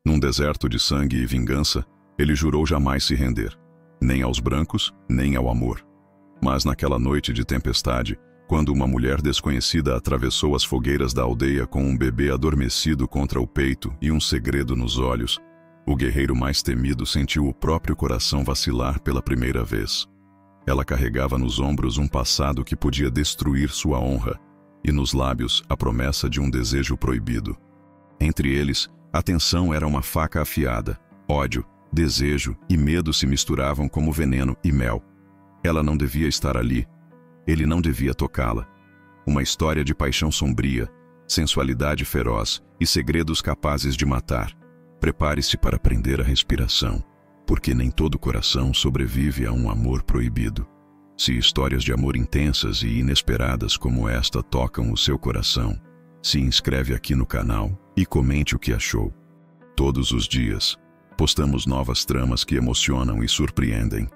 Num deserto de sangue e vingança, ele jurou jamais se render, nem aos brancos, nem ao amor. Mas naquela noite de tempestade, quando uma mulher desconhecida atravessou as fogueiras da aldeia com um bebê adormecido contra o peito e um segredo nos olhos, o guerreiro mais temido sentiu o próprio coração vacilar pela primeira vez. Ela carregava nos ombros um passado que podia destruir sua honra, e nos lábios a promessa de um desejo proibido. Entre eles, a tensão era uma faca afiada. Ódio, desejo e medo se misturavam como veneno e mel. Ela não devia estar ali. Ele não devia tocá-la. Uma história de paixão sombria, sensualidade feroz e segredos capazes de matar. Prepare-se para prender a respiração, porque nem todo coração sobrevive a um amor proibido. Se histórias de amor intensas e inesperadas como esta tocam o seu coração, se inscreve aqui no canal e comente o que achou. Todos os dias, postamos novas tramas que emocionam e surpreendem.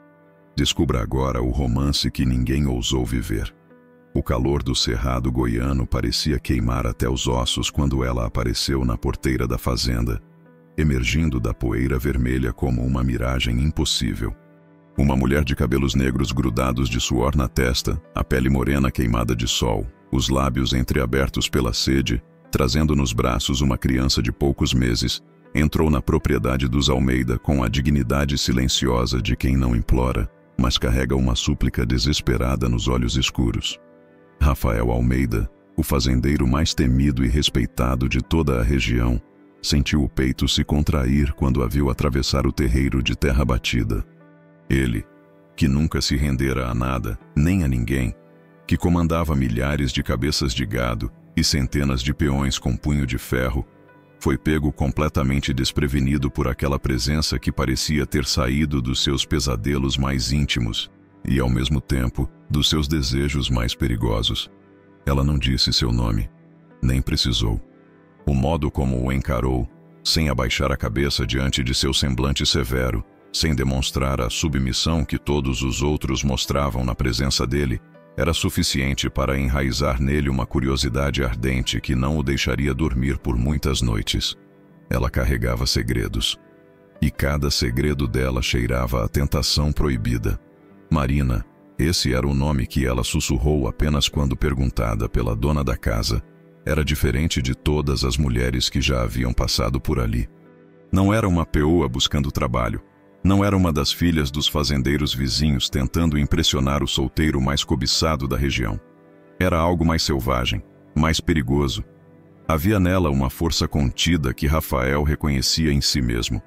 Descubra agora o romance que ninguém ousou viver. O calor do cerrado goiano parecia queimar até os ossos quando ela apareceu na porteira da fazenda, emergindo da poeira vermelha como uma miragem impossível. Uma mulher de cabelos negros grudados de suor na testa, a pele morena queimada de sol, os lábios entreabertos pela sede, trazendo nos braços uma criança de poucos meses, entrou na propriedade dos Almeida com a dignidade silenciosa de quem não implora, mas carrega uma súplica desesperada nos olhos escuros. Rafael Almeida, o fazendeiro mais temido e respeitado de toda a região, sentiu o peito se contrair quando a viu atravessar o terreiro de terra batida. Ele, que nunca se rendera a nada, nem a ninguém, que comandava milhares de cabeças de gado e centenas de peões com punho de ferro, foi pego completamente desprevenido por aquela presença que parecia ter saído dos seus pesadelos mais íntimos e, ao mesmo tempo, dos seus desejos mais perigosos. Ela não disse seu nome, nem precisou. O modo como o encarou, sem abaixar a cabeça diante de seu semblante severo, sem demonstrar a submissão que todos os outros mostravam na presença dele, era suficiente para enraizar nele uma curiosidade ardente que não o deixaria dormir por muitas noites. Ela carregava segredos, e cada segredo dela cheirava a tentação proibida. Marina, esse era o nome que ela sussurrou apenas quando perguntada pela dona da casa, era diferente de todas as mulheres que já haviam passado por ali. Não era uma peoa buscando trabalho. Não era uma das filhas dos fazendeiros vizinhos tentando impressionar o solteiro mais cobiçado da região. Era algo mais selvagem, mais perigoso. Havia nela uma força contida que Rafael reconhecia em si mesmo.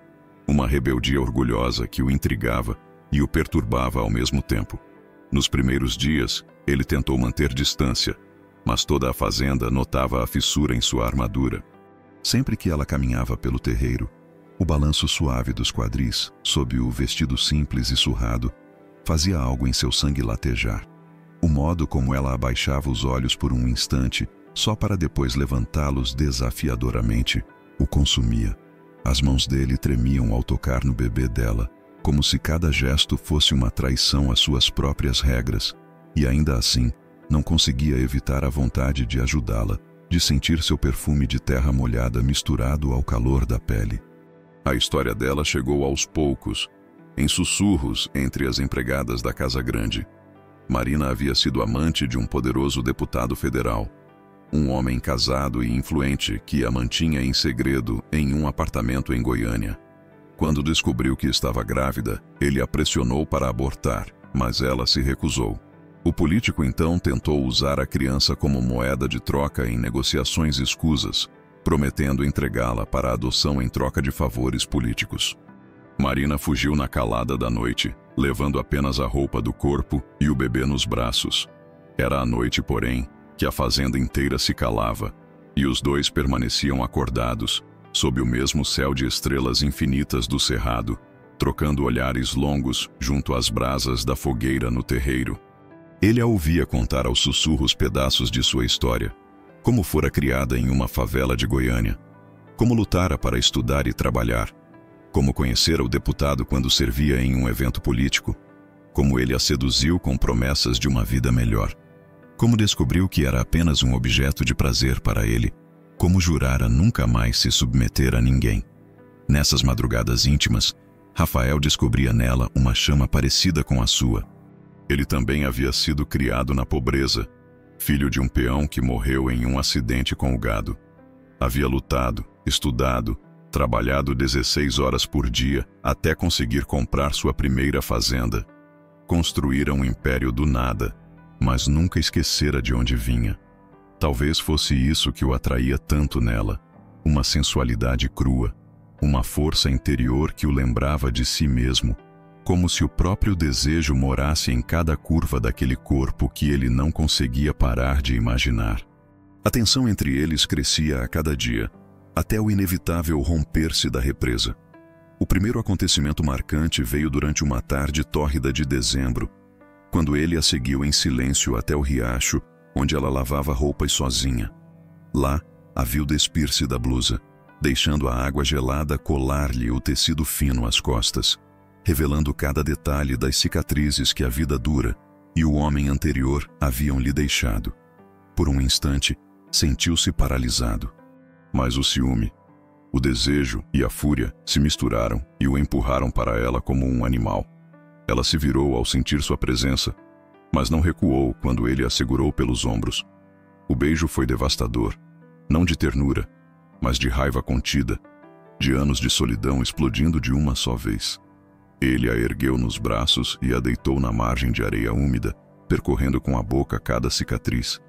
Uma rebeldia orgulhosa que o intrigava e o perturbava ao mesmo tempo. Nos primeiros dias, ele tentou manter distância, mas toda a fazenda notava a fissura em sua armadura. Sempre que ela caminhava pelo terreiro, o balanço suave dos quadris, sob o vestido simples e surrado, fazia algo em seu sangue latejar. O modo como ela abaixava os olhos por um instante, só para depois levantá-los desafiadoramente, o consumia. As mãos dele tremiam ao tocar no bebê dela, como se cada gesto fosse uma traição às suas próprias regras, e ainda assim, não conseguia evitar a vontade de ajudá-la, de sentir seu perfume de terra molhada misturado ao calor da pele. A história dela chegou aos poucos, em sussurros entre as empregadas da Casa Grande. Marina havia sido amante de um poderoso deputado federal, um homem casado e influente que a mantinha em segredo em um apartamento em Goiânia. Quando descobriu que estava grávida, ele a pressionou para abortar, mas ela se recusou. O político então tentou usar a criança como moeda de troca em negociações escusas, prometendo entregá-la para a adoção em troca de favores políticos. Marina fugiu na calada da noite, levando apenas a roupa do corpo e o bebê nos braços. Era a noite, porém, que a fazenda inteira se calava, e os dois permaneciam acordados, sob o mesmo céu de estrelas infinitas do cerrado, trocando olhares longos junto às brasas da fogueira no terreiro. Ele a ouvia contar aos sussurros pedaços de sua história, como fora criada em uma favela de Goiânia, como lutara para estudar e trabalhar, como conhecera o deputado quando servia em um evento político, como ele a seduziu com promessas de uma vida melhor, como descobriu que era apenas um objeto de prazer para ele, como jurara nunca mais se submeter a ninguém. Nessas madrugadas íntimas, Rafael descobria nela uma chama parecida com a sua. Ele também havia sido criado na pobreza, filho de um peão que morreu em um acidente com o gado. Havia lutado, estudado, trabalhado 16 horas por dia até conseguir comprar sua primeira fazenda. Construíra um império do nada, mas nunca esquecera de onde vinha. Talvez fosse isso que o atraía tanto nela, uma sensualidade crua, uma força interior que o lembrava de si mesmo, como se o próprio desejo morasse em cada curva daquele corpo que ele não conseguia parar de imaginar. A tensão entre eles crescia a cada dia, até o inevitável romper-se da represa. O primeiro acontecimento marcante veio durante uma tarde tórrida de dezembro, quando ele a seguiu em silêncio até o riacho, onde ela lavava roupas sozinha. Lá, a viu despir-se da blusa, deixando a água gelada colar-lhe o tecido fino às costas, revelando cada detalhe das cicatrizes que a vida dura e o homem anterior haviam lhe deixado. Por um instante, sentiu-se paralisado. Mas o ciúme, o desejo e a fúria se misturaram e o empurraram para ela como um animal. Ela se virou ao sentir sua presença, mas não recuou quando ele a segurou pelos ombros. O beijo foi devastador, não de ternura, mas de raiva contida, de anos de solidão explodindo de uma só vez. Ele a ergueu nos braços e a deitou na margem de areia úmida, percorrendo com a boca cada cicatriz,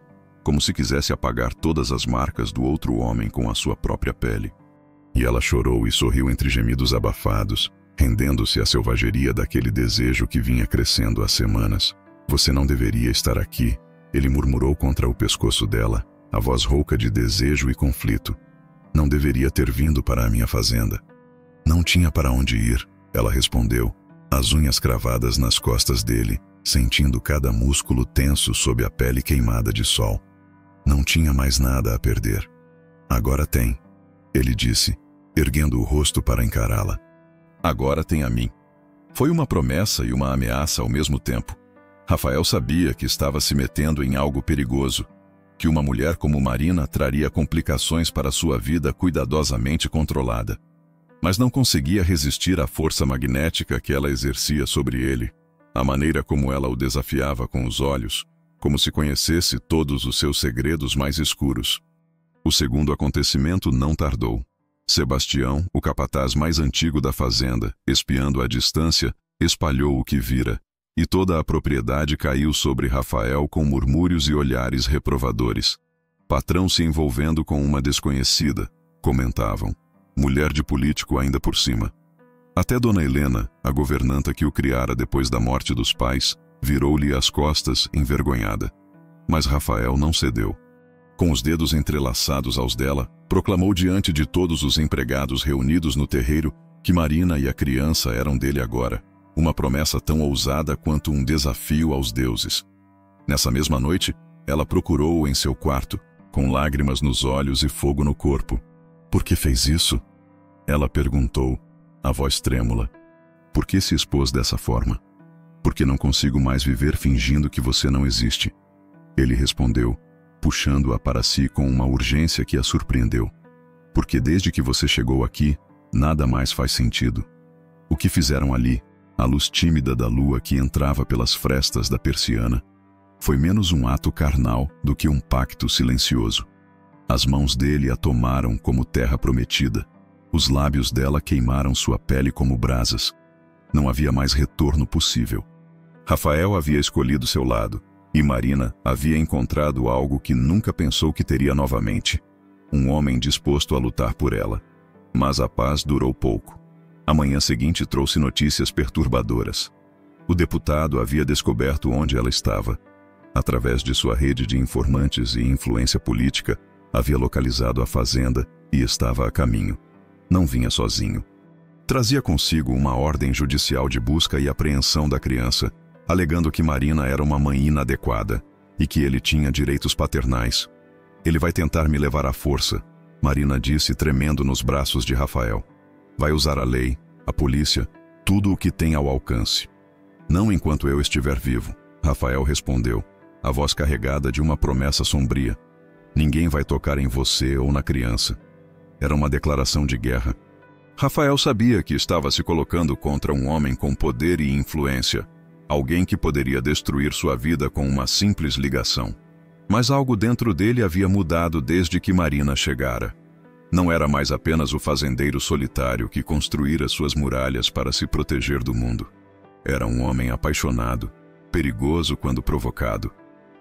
como se quisesse apagar todas as marcas do outro homem com a sua própria pele. E ela chorou e sorriu entre gemidos abafados, rendendo-se à selvageria daquele desejo que vinha crescendo há semanas. Você não deveria estar aqui, ele murmurou contra o pescoço dela, a voz rouca de desejo e conflito. Não deveria ter vindo para a minha fazenda. Não tinha para onde ir, ela respondeu, as unhas cravadas nas costas dele, sentindo cada músculo tenso sob a pele queimada de sol. Não tinha mais nada a perder. Agora tem, ele disse, erguendo o rosto para encará-la. Agora tem a mim. Foi uma promessa e uma ameaça ao mesmo tempo. Rafael sabia que estava se metendo em algo perigoso, que uma mulher como Marina traria complicações para sua vida cuidadosamente controlada. Mas não conseguia resistir à força magnética que ela exercia sobre ele, a maneira como ela o desafiava com os olhos, como se conhecesse todos os seus segredos mais escuros. O segundo acontecimento não tardou. Sebastião, o capataz mais antigo da fazenda, espiando à distância, espalhou o que vira, e toda a propriedade caiu sobre Rafael com murmúrios e olhares reprovadores. Patrão se envolvendo com uma desconhecida, comentavam. Mulher de político ainda por cima. Até Dona Helena, a governanta que o criara depois da morte dos pais, virou-lhe as costas envergonhada. Mas Rafael não cedeu. Com os dedos entrelaçados aos dela, proclamou diante de todos os empregados reunidos no terreiro que Marina e a criança eram dele agora, uma promessa tão ousada quanto um desafio aos deuses. Nessa mesma noite, ela procurou-o em seu quarto, com lágrimas nos olhos e fogo no corpo. Por que fez isso? Ela perguntou, a voz trêmula. Por que se expôs dessa forma? Porque não consigo mais viver fingindo que você não existe. Ele respondeu, puxando-a para si com uma urgência que a surpreendeu. Porque desde que você chegou aqui, nada mais faz sentido. O que fizeram ali, a luz tímida da lua que entrava pelas frestas da persiana, foi menos um ato carnal do que um pacto silencioso. As mãos dele a tomaram como terra prometida. Os lábios dela queimaram sua pele como brasas. Não havia mais retorno possível. Rafael havia escolhido seu lado, e Marina havia encontrado algo que nunca pensou que teria novamente. Um homem disposto a lutar por ela. Mas a paz durou pouco. A manhã seguinte trouxe notícias perturbadoras. O deputado havia descoberto onde ela estava. Através de sua rede de informantes e influência política, havia localizado a fazenda e estava a caminho. Não vinha sozinho. Trazia consigo uma ordem judicial de busca e apreensão da criança, alegando que Marina era uma mãe inadequada e que ele tinha direitos paternais. Ele vai tentar me levar à força, Marina disse tremendo nos braços de Rafael. Vai usar a lei, a polícia, tudo o que tem ao alcance. Não enquanto eu estiver vivo, Rafael respondeu, a voz carregada de uma promessa sombria. Ninguém vai tocar em você ou na criança. Era uma declaração de guerra. Rafael sabia que estava se colocando contra um homem com poder e influência, alguém que poderia destruir sua vida com uma simples ligação. Mas algo dentro dele havia mudado desde que Marina chegara. Não era mais apenas o fazendeiro solitário que construíra suas muralhas para se proteger do mundo. Era um homem apaixonado, perigoso quando provocado,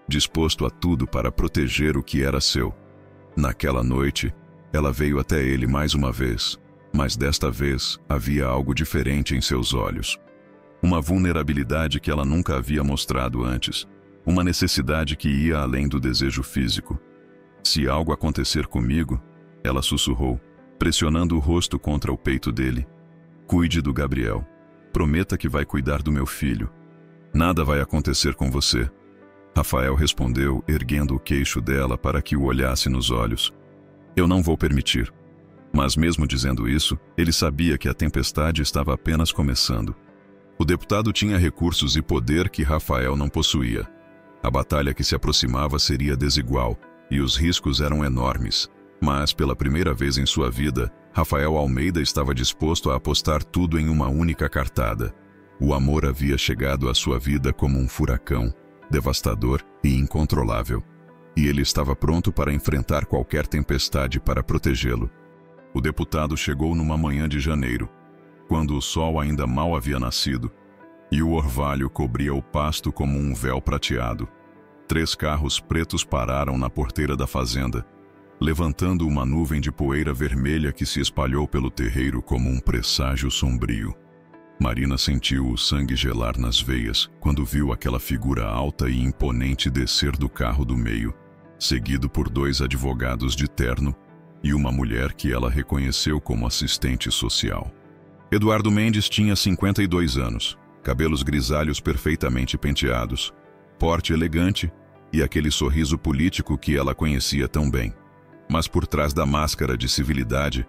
disposto a tudo para proteger o que era seu. Naquela noite, ela veio até ele mais uma vez, mas desta vez havia algo diferente em seus olhos. Uma vulnerabilidade que ela nunca havia mostrado antes, uma necessidade que ia além do desejo físico. "Se algo acontecer comigo", ela sussurrou, pressionando o rosto contra o peito dele, "cuide do Gabriel. Prometa que vai cuidar do meu filho. Nada vai acontecer com você." Rafael respondeu, erguendo o queixo dela para que o olhasse nos olhos. "Eu não vou permitir." Mas mesmo dizendo isso, ele sabia que a tempestade estava apenas começando. O deputado tinha recursos e poder que Rafael não possuía. A batalha que se aproximava seria desigual, e os riscos eram enormes. Mas, pela primeira vez em sua vida, Rafael Almeida estava disposto a apostar tudo em uma única cartada. O amor havia chegado à sua vida como um furacão, devastador e incontrolável. E ele estava pronto para enfrentar qualquer tempestade para protegê-lo. O deputado chegou numa manhã de janeiro, quando o sol ainda mal havia nascido, e o orvalho cobria o pasto como um véu prateado. 3 carros pretos pararam na porteira da fazenda, levantando uma nuvem de poeira vermelha que se espalhou pelo terreiro como um presságio sombrio. Marina sentiu o sangue gelar nas veias quando viu aquela figura alta e imponente descer do carro do meio, seguido por 2 advogados de terno e uma mulher que ela reconheceu como assistente social. Eduardo Mendes tinha 52 anos, cabelos grisalhos perfeitamente penteados, porte elegante e aquele sorriso político que ela conhecia tão bem. Mas por trás da máscara de civilidade,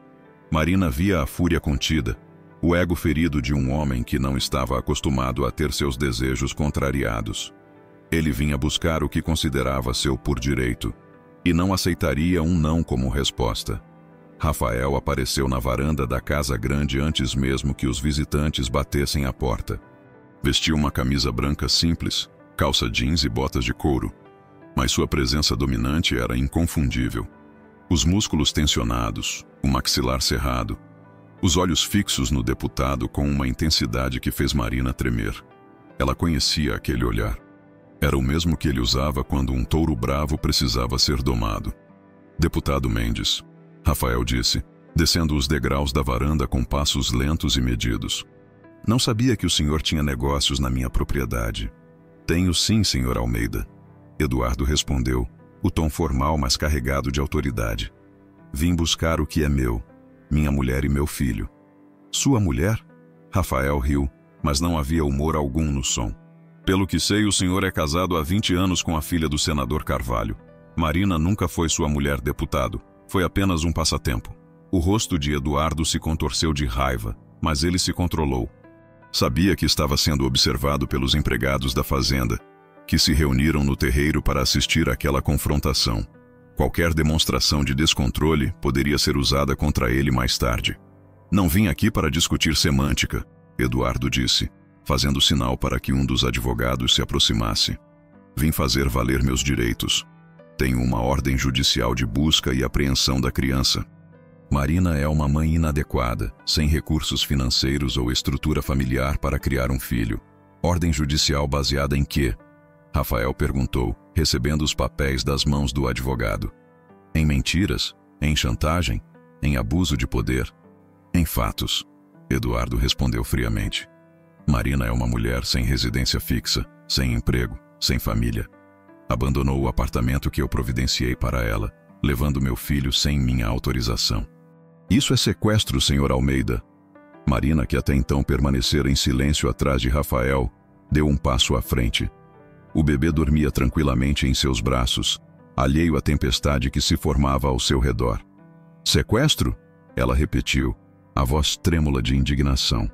Marina via a fúria contida, o ego ferido de um homem que não estava acostumado a ter seus desejos contrariados. Ele vinha buscar o que considerava seu por direito, e não aceitaria um não como resposta. Rafael apareceu na varanda da casa grande antes mesmo que os visitantes batessem à porta. Vestia uma camisa branca simples, calça jeans e botas de couro, mas sua presença dominante era inconfundível. Os músculos tensionados, o maxilar cerrado, os olhos fixos no deputado com uma intensidade que fez Marina tremer. Ela conhecia aquele olhar. Era o mesmo que ele usava quando um touro bravo precisava ser domado. "Deputado Mendes", Rafael disse, descendo os degraus da varanda com passos lentos e medidos. "Não sabia que o senhor tinha negócios na minha propriedade." "Tenho sim, senhor Almeida", Eduardo respondeu, o tom formal mas carregado de autoridade. "Vim buscar o que é meu, minha mulher e meu filho." "Sua mulher?" Rafael riu, mas não havia humor algum no som. "Pelo que sei, o senhor é casado há 20 anos com a filha do senador Carvalho. Marina nunca foi sua mulher, deputado. Foi apenas um passatempo." O rosto de Eduardo se contorceu de raiva, mas ele se controlou. Sabia que estava sendo observado pelos empregados da fazenda, que se reuniram no terreiro para assistir àquela confrontação. Qualquer demonstração de descontrole poderia ser usada contra ele mais tarde. "Não vim aqui para discutir semântica", Eduardo disse, fazendo sinal para que um dos advogados se aproximasse. "Vim fazer valer meus direitos. Tenho uma ordem judicial de busca e apreensão da criança. Marina é uma mãe inadequada, sem recursos financeiros ou estrutura familiar para criar um filho. Ordem judicial baseada em quê?" Rafael perguntou, recebendo os papéis das mãos do advogado. "Em mentiras? Em chantagem? Em abuso de poder?" "Em fatos", Eduardo respondeu friamente. "Marina é uma mulher sem residência fixa, sem emprego, sem família. Abandonou o apartamento que eu providenciei para ela, levando meu filho sem minha autorização." "Isso é sequestro, senhor Almeida." Marina, que até então permanecera em silêncio atrás de Rafael, deu um passo à frente. O bebê dormia tranquilamente em seus braços, alheio à tempestade que se formava ao seu redor. "Sequestro?" ela repetiu, a voz trêmula de indignação.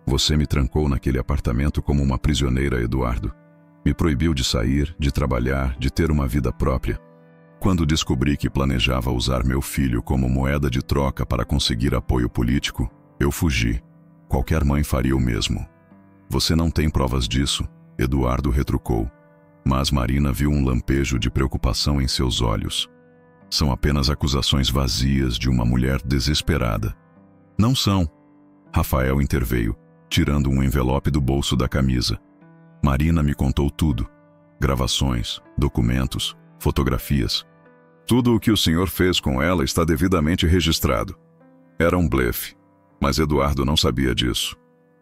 "Você me trancou naquele apartamento como uma prisioneira, Eduardo. Me proibiu de sair, de trabalhar, de ter uma vida própria. Quando descobri que planejava usar meu filho como moeda de troca para conseguir apoio político, Eu fugi. Qualquer mãe faria o mesmo. Você não tem provas disso, Eduardo retrucou. Mas Marina viu um lampejo de preocupação em seus olhos. São apenas acusações vazias de uma mulher desesperada. Não são. Rafael interveio, tirando um envelope do bolso da camisa. Marina me contou tudo. Gravações, documentos, fotografias. Tudo o que o senhor fez com ela está devidamente registrado. Era um blefe, mas Eduardo não sabia disso.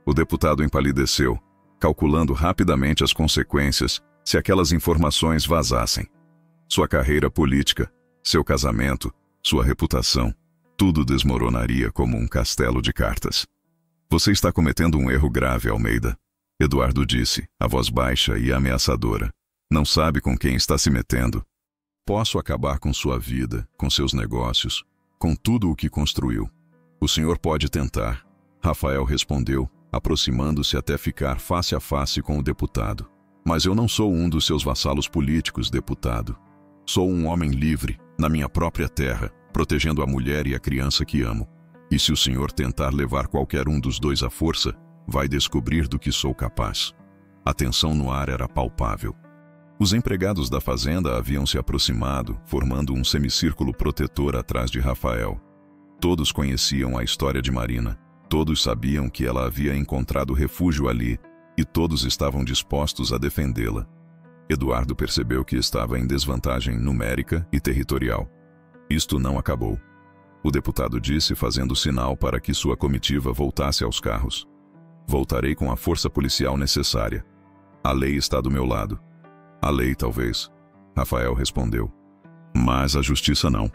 O deputado empalideceu, calculando rapidamente as consequências se aquelas informações vazassem. Sua carreira política, seu casamento, sua reputação, tudo desmoronaria como um castelo de cartas. Você está cometendo um erro grave, Almeida, Eduardo disse, a voz baixa e ameaçadora. Não sabe com quem está se metendo. Posso acabar com sua vida, com seus negócios, com tudo o que construiu. O senhor pode tentar, Rafael respondeu, aproximando-se até ficar face a face com o deputado. Mas eu não sou um dos seus vassalos políticos, deputado. Sou um homem livre, na minha própria terra, protegendo a mulher e a criança que amo. E se o senhor tentar levar qualquer um dos dois à força, vai descobrir do que sou capaz. A tensão no ar era palpável. Os empregados da fazenda haviam se aproximado, formando um semicírculo protetor atrás de Rafael. Todos conheciam a história de Marina. Todos sabiam que ela havia encontrado refúgio ali, e todos estavam dispostos a defendê-la. Eduardo percebeu que estava em desvantagem numérica e territorial. Isto não acabou. O deputado disse, fazendo sinal para que sua comitiva voltasse aos carros. Voltarei com a força policial necessária. A lei está do meu lado. A lei, talvez, Rafael respondeu. Mas a justiça não.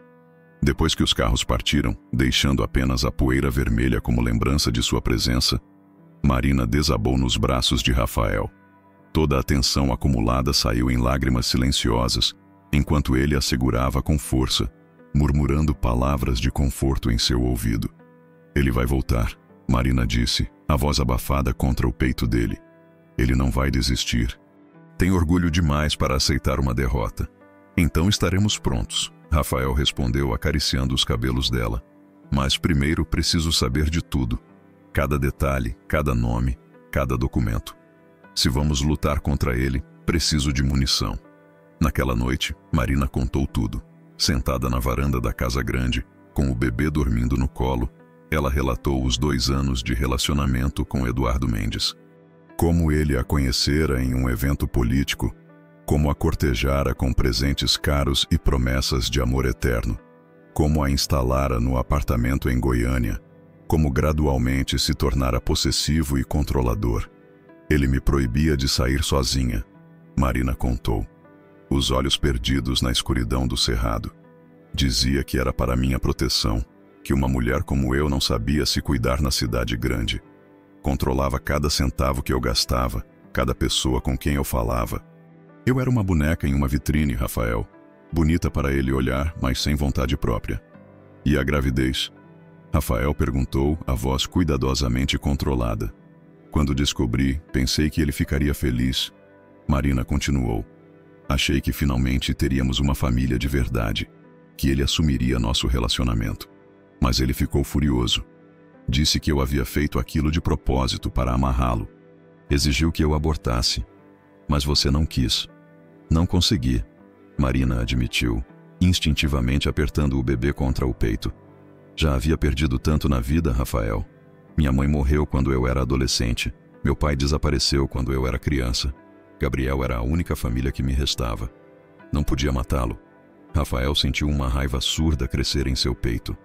Depois que os carros partiram, deixando apenas a poeira vermelha como lembrança de sua presença, Marina desabou nos braços de Rafael. Toda a tensão acumulada saiu em lágrimas silenciosas, enquanto ele a segurava com força, murmurando palavras de conforto em seu ouvido. Ele vai voltar, Marina disse, a voz abafada contra o peito dele. Ele não vai desistir. Tem orgulho demais para aceitar uma derrota. Então estaremos prontos, Rafael respondeu acariciando os cabelos dela. Mas primeiro preciso saber de tudo. Cada detalhe, cada nome, cada documento. Se vamos lutar contra ele, preciso de munição. Naquela noite, Marina contou tudo. Sentada na varanda da casa grande, com o bebê dormindo no colo, ela relatou os 2 anos de relacionamento com Eduardo Mendes. Como ele a conhecera em um evento político, como a cortejara com presentes caros e promessas de amor eterno, como a instalara no apartamento em Goiânia, como gradualmente se tornara possessivo e controlador. Ele me proibia de sair sozinha, Marina contou, os olhos perdidos na escuridão do cerrado. Dizia que era para minha proteção, que uma mulher como eu não sabia se cuidar na cidade grande. Controlava cada centavo que eu gastava, cada pessoa com quem eu falava. Eu era uma boneca em uma vitrine, Rafael. Bonita para ele olhar, mas sem vontade própria. E a gravidez? Rafael perguntou, a voz cuidadosamente controlada. Quando descobri, pensei que ele ficaria feliz. Marina continuou. Achei que finalmente teríamos uma família de verdade, que ele assumiria nosso relacionamento. Mas ele ficou furioso. Disse que eu havia feito aquilo de propósito para amarrá-lo. Exigiu que eu abortasse. Mas você não quis. Não consegui, Marina admitiu, instintivamente apertando o bebê contra o peito. Já havia perdido tanto na vida, Rafael. Minha mãe morreu quando eu era adolescente. Meu pai desapareceu quando eu era criança. Gabriel era a única família que me restava. Não podia matá-lo. Rafael sentiu uma raiva surda crescer em seu peito.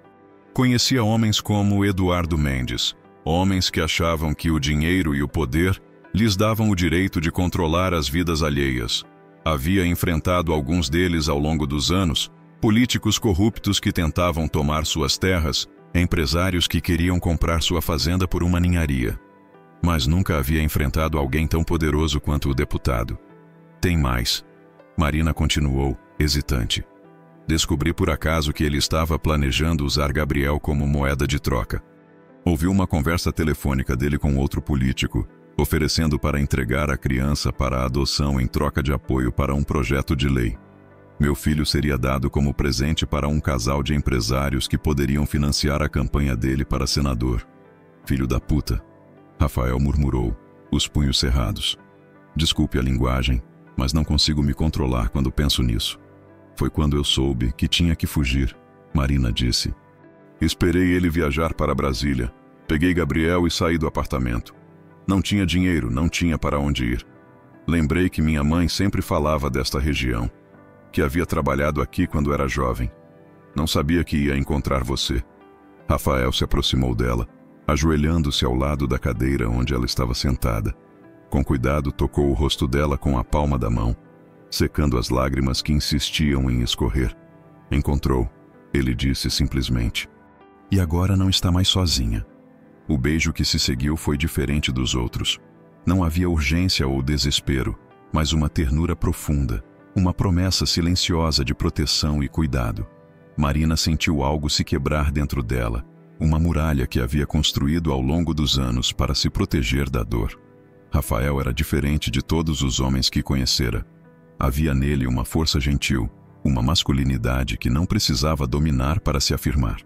Conhecia homens como Eduardo Mendes, homens que achavam que o dinheiro e o poder lhes davam o direito de controlar as vidas alheias. Havia enfrentado alguns deles ao longo dos anos, políticos corruptos que tentavam tomar suas terras, empresários que queriam comprar sua fazenda por uma ninharia. Mas nunca havia enfrentado alguém tão poderoso quanto o deputado. Tem mais. Marina continuou, hesitante. Descobri por acaso que ele estava planejando usar Gabriel como moeda de troca. Ouvi uma conversa telefônica dele com outro político, oferecendo para entregar a criança para a adoção em troca de apoio para um projeto de lei. Meu filho seria dado como presente para um casal de empresários que poderiam financiar a campanha dele para senador. Filho da puta. Rafael murmurou, os punhos cerrados. Desculpe a linguagem, mas não consigo me controlar quando penso nisso. Foi quando eu soube que tinha que fugir, Marina disse. Esperei ele viajar para Brasília. Peguei Gabriel e saí do apartamento. Não tinha dinheiro, não tinha para onde ir. Lembrei que minha mãe sempre falava desta região, que havia trabalhado aqui quando era jovem. Não sabia que ia encontrar você. Rafael se aproximou dela, ajoelhando-se ao lado da cadeira onde ela estava sentada. Com cuidado, tocou o rosto dela com a palma da mão, secando as lágrimas que insistiam em escorrer. Encontrou, ele disse simplesmente. E agora não está mais sozinha. O beijo que se seguiu foi diferente dos outros. Não havia urgência ou desespero, mas uma ternura profunda, uma promessa silenciosa de proteção e cuidado. Marina sentiu algo se quebrar dentro dela, uma muralha que havia construído ao longo dos anos para se proteger da dor. Rafael era diferente de todos os homens que conhecera. Havia nele uma força gentil, uma masculinidade que não precisava dominar para se afirmar.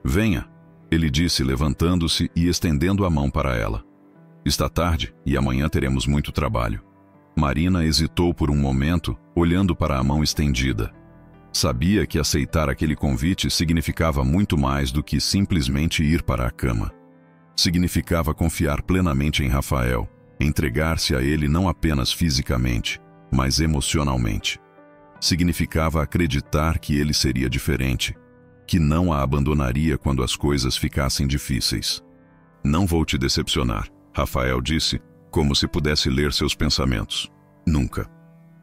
Venha, ele disse levantando-se e estendendo a mão para ela. Está tarde e amanhã teremos muito trabalho. Marina hesitou por um momento, olhando para a mão estendida. Sabia que aceitar aquele convite significava muito mais do que simplesmente ir para a cama. Significava confiar plenamente em Rafael, entregar-se a ele não apenas fisicamente, mas emocionalmente. Significava acreditar que ele seria diferente, que não a abandonaria quando as coisas ficassem difíceis. Não vou te decepcionar, Rafael disse, como se pudesse ler seus pensamentos. Nunca.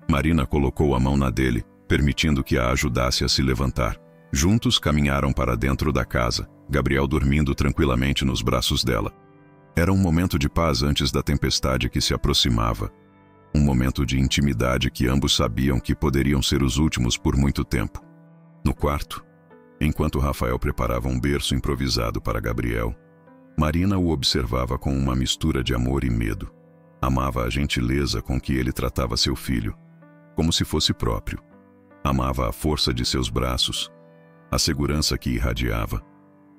Marina colocou a mão na dele, permitindo que a ajudasse a se levantar. Juntos caminharam para dentro da casa, Gabriel dormindo tranquilamente nos braços dela. Era um momento de paz antes da tempestade que se aproximava. Um momento de intimidade que ambos sabiam que poderiam ser os últimos por muito tempo. No quarto, enquanto Rafael preparava um berço improvisado para Gabriel, Marina o observava com uma mistura de amor e medo. Amava a gentileza com que ele tratava seu filho, como se fosse próprio. Amava a força de seus braços, a segurança que irradiava,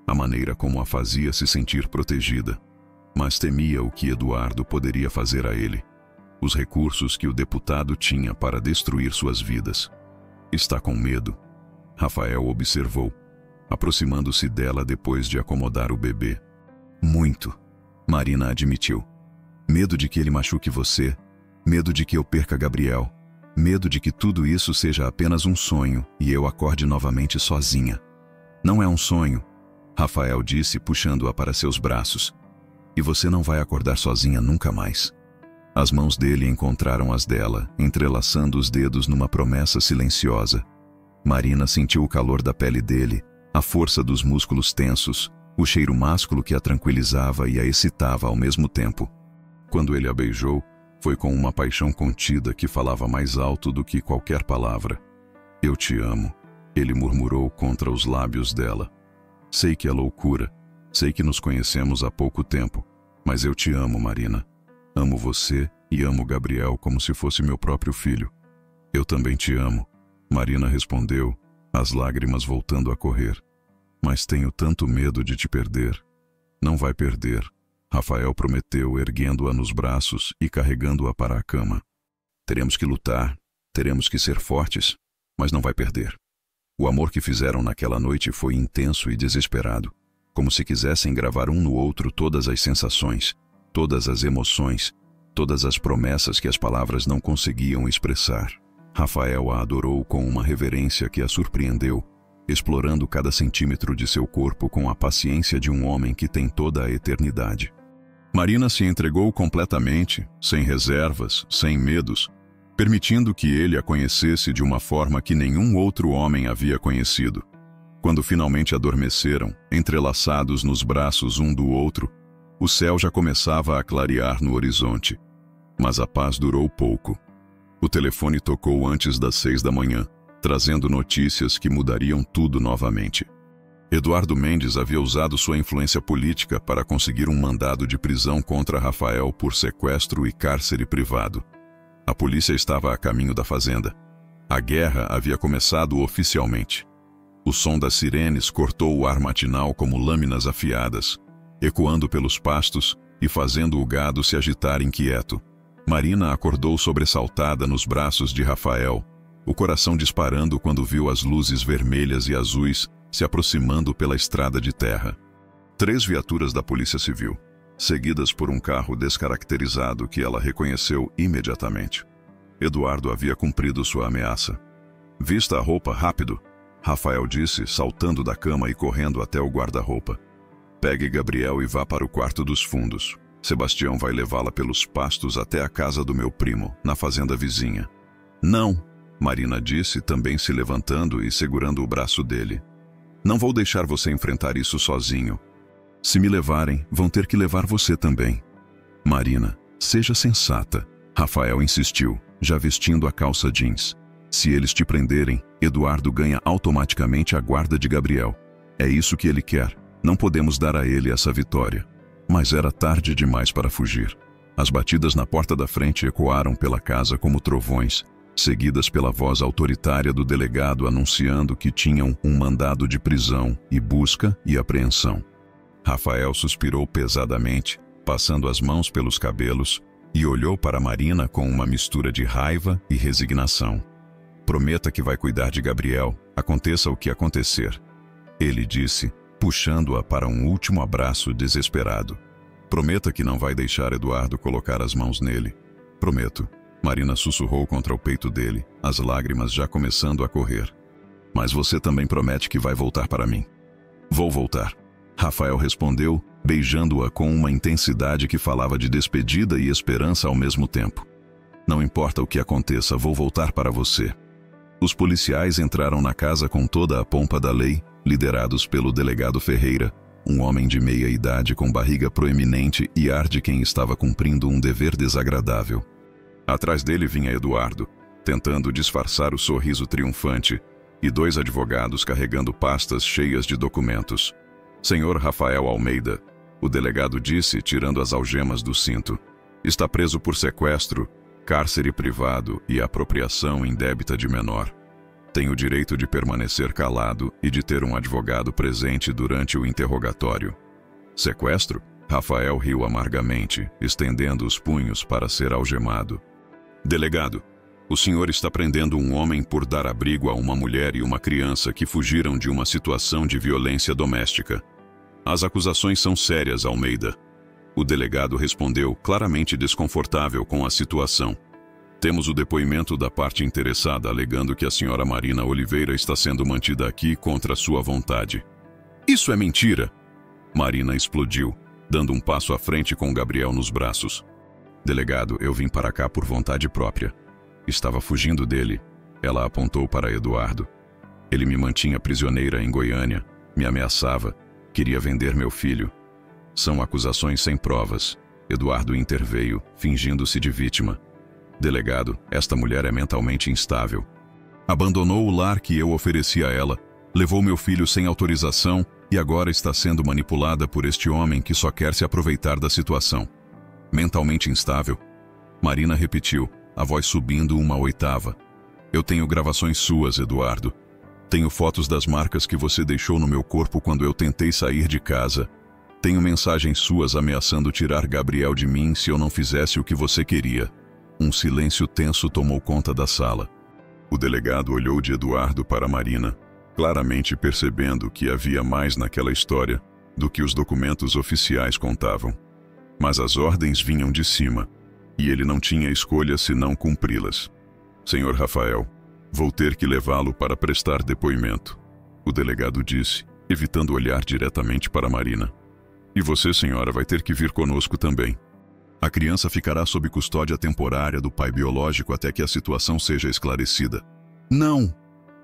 a maneira como a fazia se sentir protegida. Mas temia o que Eduardo poderia fazer a ele, os recursos que o deputado tinha para destruir suas vidas. Está com medo? Rafael observou, aproximando-se dela depois de acomodar o bebê. Muito, Marina admitiu. Medo de que ele machuque você, medo de que eu perca Gabriel, medo de que tudo isso seja apenas um sonho e eu acorde novamente sozinha. Não é um sonho, Rafael disse puxando-a para seus braços. E você não vai acordar sozinha nunca mais. As mãos dele encontraram as dela, entrelaçando os dedos numa promessa silenciosa. Marina sentiu o calor da pele dele, a força dos músculos tensos, o cheiro másculo que a tranquilizava e a excitava ao mesmo tempo. Quando ele a beijou, foi com uma paixão contida que falava mais alto do que qualquer palavra. Eu te amo, ele murmurou contra os lábios dela. Sei que é loucura, sei que nos conhecemos há pouco tempo, mas eu te amo, Marina. Amo você e amo Gabriel como se fosse meu próprio filho. Eu também te amo, Marina respondeu, as lágrimas voltando a correr. Mas tenho tanto medo de te perder. Não vai perder, Rafael prometeu, erguendo-a nos braços e carregando-a para a cama. Teremos que lutar, teremos que ser fortes, mas não vai perder. O amor que fizeram naquela noite foi intenso e desesperado, como se quisessem gravar um no outro todas as sensações, todas as emoções, todas as promessas que as palavras não conseguiam expressar. Rafael a adorou com uma reverência que a surpreendeu, explorando cada centímetro de seu corpo com a paciência de um homem que tem toda a eternidade. Marina se entregou completamente, sem reservas, sem medos, permitindo que ele a conhecesse de uma forma que nenhum outro homem havia conhecido. Quando finalmente adormeceram, entrelaçados nos braços um do outro, o céu já começava a clarear no horizonte. Mas a paz durou pouco. O telefone tocou antes das 6 da manhã, trazendo notícias que mudariam tudo novamente. Eduardo Mendes havia usado sua influência política para conseguir um mandado de prisão contra Rafael por sequestro e cárcere privado. A polícia estava a caminho da fazenda. A guerra havia começado oficialmente. O som das sirenes cortou o ar matinal como lâminas afiadas. ecoando pelos pastos e fazendo o gado se agitar inquieto. Marina acordou sobressaltada nos braços de Rafael, o coração disparando quando viu as luzes vermelhas e azuis se aproximando pela estrada de terra. 3 viaturas da Polícia Civil, seguidas por um carro descaracterizado que ela reconheceu imediatamente. Eduardo havia cumprido sua ameaça. "Vista a roupa, rápido", Rafael disse, saltando da cama e correndo até o guarda-roupa. "Pegue Gabriel e vá para o quarto dos fundos. Sebastião vai levá-la pelos pastos até a casa do meu primo, na fazenda vizinha." "Não", Marina disse, também se levantando e segurando o braço dele. "Não vou deixar você enfrentar isso sozinho. Se me levarem, vão ter que levar você também." "Marina, seja sensata", Rafael insistiu, já vestindo a calça jeans. "Se eles te prenderem, Eduardo ganha automaticamente a guarda de Gabriel. É isso que ele quer. Não podemos dar a ele essa vitória." Mas era tarde demais para fugir. As batidas na porta da frente ecoaram pela casa como trovões, seguidas pela voz autoritária do delegado anunciando que tinham um mandado de prisão e busca e apreensão. Rafael suspirou pesadamente, passando as mãos pelos cabelos, e olhou para Marina com uma mistura de raiva e resignação. "Prometa que vai cuidar de Gabriel, aconteça o que acontecer", ele disse, puxando-a para um último abraço desesperado. "Prometa que não vai deixar Eduardo colocar as mãos nele." "Prometo", Marina sussurrou contra o peito dele, as lágrimas já começando a correr. "Mas você também promete que vai voltar para mim." "Vou voltar", Rafael respondeu, beijando-a com uma intensidade que falava de despedida e esperança ao mesmo tempo. "Não importa o que aconteça, vou voltar para você." Os policiais entraram na casa com toda a pompa da lei, liderados pelo delegado Ferreira, um homem de meia idade com barriga proeminente e ar de quem estava cumprindo um dever desagradável. Atrás dele vinha Eduardo, tentando disfarçar o sorriso triunfante, e 2 advogados carregando pastas cheias de documentos. "Senhor Rafael Almeida", o delegado disse, tirando as algemas do cinto, "está preso por sequestro, cárcere privado e apropriação indébita de menor. Tem o direito de permanecer calado e de ter um advogado presente durante o interrogatório." "Sequestro?" Rafael riu amargamente, estendendo os punhos para ser algemado. "Delegado, o senhor está prendendo um homem por dar abrigo a uma mulher e uma criança que fugiram de uma situação de violência doméstica. As acusações são sérias, Almeida." O delegado respondeu, claramente desconfortável com a situação. "Temos o depoimento da parte interessada alegando que a senhora Marina Oliveira está sendo mantida aqui contra sua vontade." "Isso é mentira!" Marina explodiu, dando um passo à frente com Gabriel nos braços. "Delegado, eu vim para cá por vontade própria. Estava fugindo dele." Ela apontou para Eduardo. "Ele me mantinha prisioneira em Goiânia, me ameaçava, queria vender meu filho." "São acusações sem provas." Eduardo interveio, fingindo-se de vítima. "Delegado, esta mulher é mentalmente instável. Abandonou o lar que eu ofereci a ela, levou meu filho sem autorização e agora está sendo manipulada por este homem que só quer se aproveitar da situação." "Mentalmente instável?" Marina repetiu, a voz subindo uma oitava. "Eu tenho gravações suas, Eduardo. Tenho fotos das marcas que você deixou no meu corpo quando eu tentei sair de casa. Tenho mensagens suas ameaçando tirar Gabriel de mim se eu não fizesse o que você queria." Um silêncio tenso tomou conta da sala. O delegado olhou de Eduardo para Marina, claramente percebendo que havia mais naquela história do que os documentos oficiais contavam. Mas as ordens vinham de cima, e ele não tinha escolha senão cumpri-las. "Senhor Rafael, vou ter que levá-lo para prestar depoimento", o delegado disse, evitando olhar diretamente para Marina. "E você, senhora, vai ter que vir conosco também. A criança ficará sob custódia temporária do pai biológico até que a situação seja esclarecida." "Não!"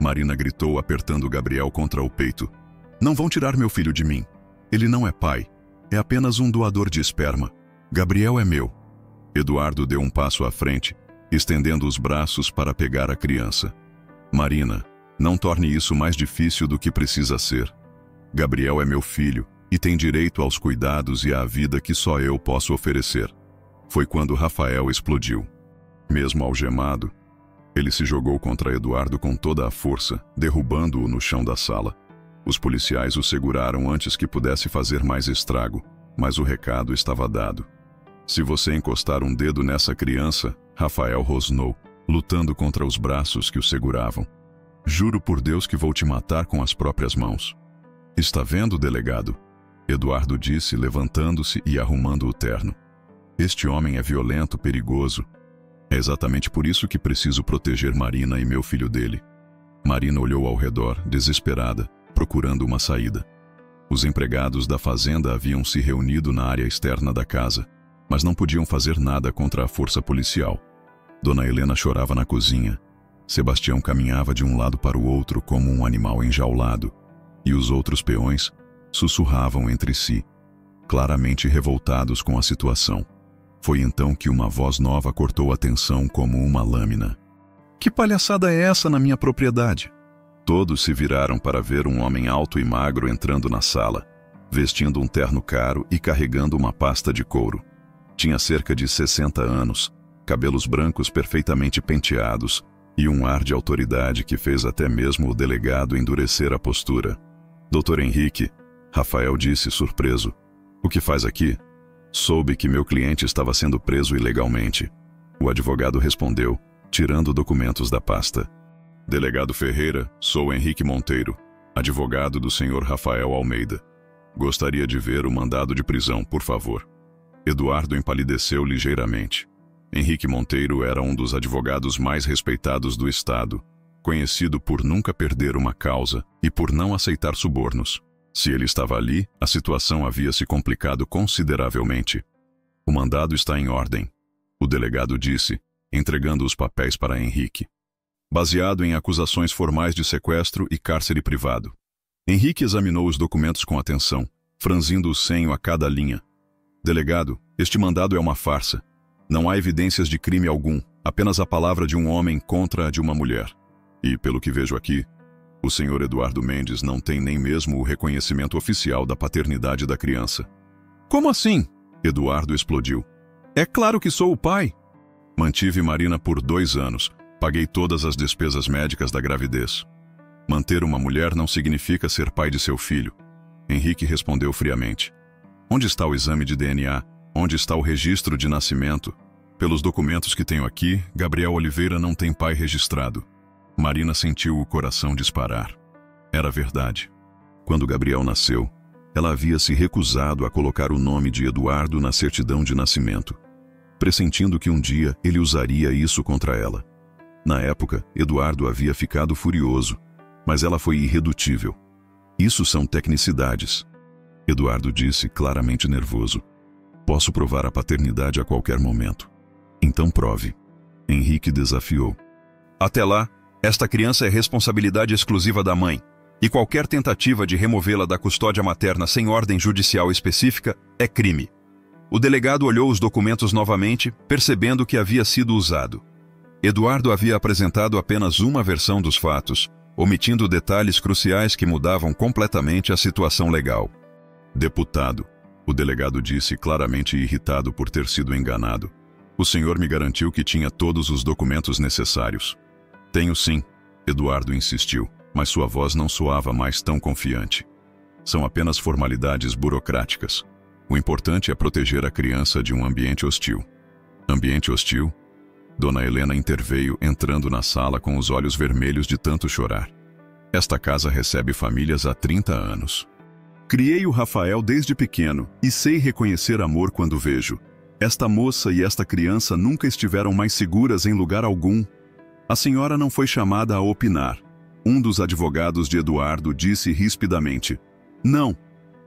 Marina gritou, apertando Gabriel contra o peito. "Não vão tirar meu filho de mim. Ele não é pai. É apenas um doador de esperma. Gabriel é meu." Eduardo deu um passo à frente, estendendo os braços para pegar a criança. "Marina, não torne isso mais difícil do que precisa ser. Gabriel é meu filho e tem direito aos cuidados e à vida que só eu posso oferecer." Foi quando Rafael explodiu. Mesmo algemado, ele se jogou contra Eduardo com toda a força, derrubando-o no chão da sala. Os policiais o seguraram antes que pudesse fazer mais estrago. mas o recado estava dado. Se você encostar um dedo nessa criança, Rafael rosnou, lutando contra os braços que o seguravam. Juro por Deus que vou te matar com as próprias mãos. Está vendo, delegado? Eduardo disse, levantando-se e arrumando o terno. Este homem é violento, perigoso. É exatamente por isso que preciso proteger Marina e meu filho dele. Marina olhou ao redor, desesperada, procurando uma saída. Os empregados da fazenda haviam se reunido na área externa da casa, mas não podiam fazer nada contra a força policial. Dona Helena chorava na cozinha. Sebastião caminhava de um lado para o outro como um animal enjaulado, e os outros peões sussurravam entre si, claramente revoltados com a situação. Foi então que uma voz nova cortou a tensão como uma lâmina. Que palhaçada é essa na minha propriedade? Todos se viraram para ver um homem alto e magro entrando na sala, vestindo um terno caro e carregando uma pasta de couro. Tinha cerca de 60 anos, cabelos brancos perfeitamente penteados e um ar de autoridade que fez até mesmo o delegado endurecer a postura. Doutor Henrique, Rafael disse surpreso. O que faz aqui? Soube que meu cliente estava sendo preso ilegalmente. O advogado respondeu, tirando documentos da pasta. Delegado Ferreira, sou Henrique Monteiro, advogado do senhor Rafael Almeida. Gostaria de ver o mandado de prisão, por favor. Eduardo empalideceu ligeiramente. Henrique Monteiro era um dos advogados mais respeitados do estado, conhecido por nunca perder uma causa e por não aceitar subornos. Se ele estava ali, a situação havia se complicado consideravelmente. O mandado está em ordem, o delegado disse, entregando os papéis para Henrique. Baseado em acusações formais de sequestro e cárcere privado. Henrique examinou os documentos com atenção, franzindo o senho a cada linha. Delegado, este mandado é uma farsa. Não há evidências de crime algum, apenas a palavra de um homem contra a de uma mulher. E, pelo que vejo aqui, o senhor Eduardo Mendes não tem nem mesmo o reconhecimento oficial da paternidade da criança. Como assim? Eduardo explodiu. É claro que sou o pai. Mantive Marina por 2 anos. Paguei todas as despesas médicas da gravidez. Manter uma mulher não significa ser pai de seu filho. Henrique respondeu friamente. Onde está o exame de DNA? Onde está o registro de nascimento? Pelos documentos que tenho aqui, Gabriel Oliveira não tem pai registrado. Marina sentiu o coração disparar. Era verdade. Quando Gabriel nasceu, ela havia se recusado a colocar o nome de Eduardo na certidão de nascimento, pressentindo que um dia ele usaria isso contra ela. Na época, Eduardo havia ficado furioso, mas ela foi irredutível. Isso são tecnicidades. Eduardo disse, claramente nervoso. Posso provar a paternidade a qualquer momento. Então prove. Henrique desafiou. Até lá, esta criança é responsabilidade exclusiva da mãe, e qualquer tentativa de removê-la da custódia materna sem ordem judicial específica é crime. O delegado olhou os documentos novamente, percebendo que havia sido usado. Eduardo havia apresentado apenas uma versão dos fatos, omitindo detalhes cruciais que mudavam completamente a situação legal. Deputado, o delegado disse claramente irritado por ter sido enganado. O senhor me garantiu que tinha todos os documentos necessários. Tenho sim, Eduardo insistiu, mas sua voz não soava mais tão confiante. São apenas formalidades burocráticas. O importante é proteger a criança de um ambiente hostil. Ambiente hostil? Dona Helena interveio, entrando na sala com os olhos vermelhos de tanto chorar. Esta casa recebe famílias há 30 anos. Criei o Rafael desde pequeno e sei reconhecer amor quando vejo. Esta moça e esta criança nunca estiveram mais seguras em lugar algum. A senhora não foi chamada a opinar. Um dos advogados de Eduardo disse rispidamente. Não,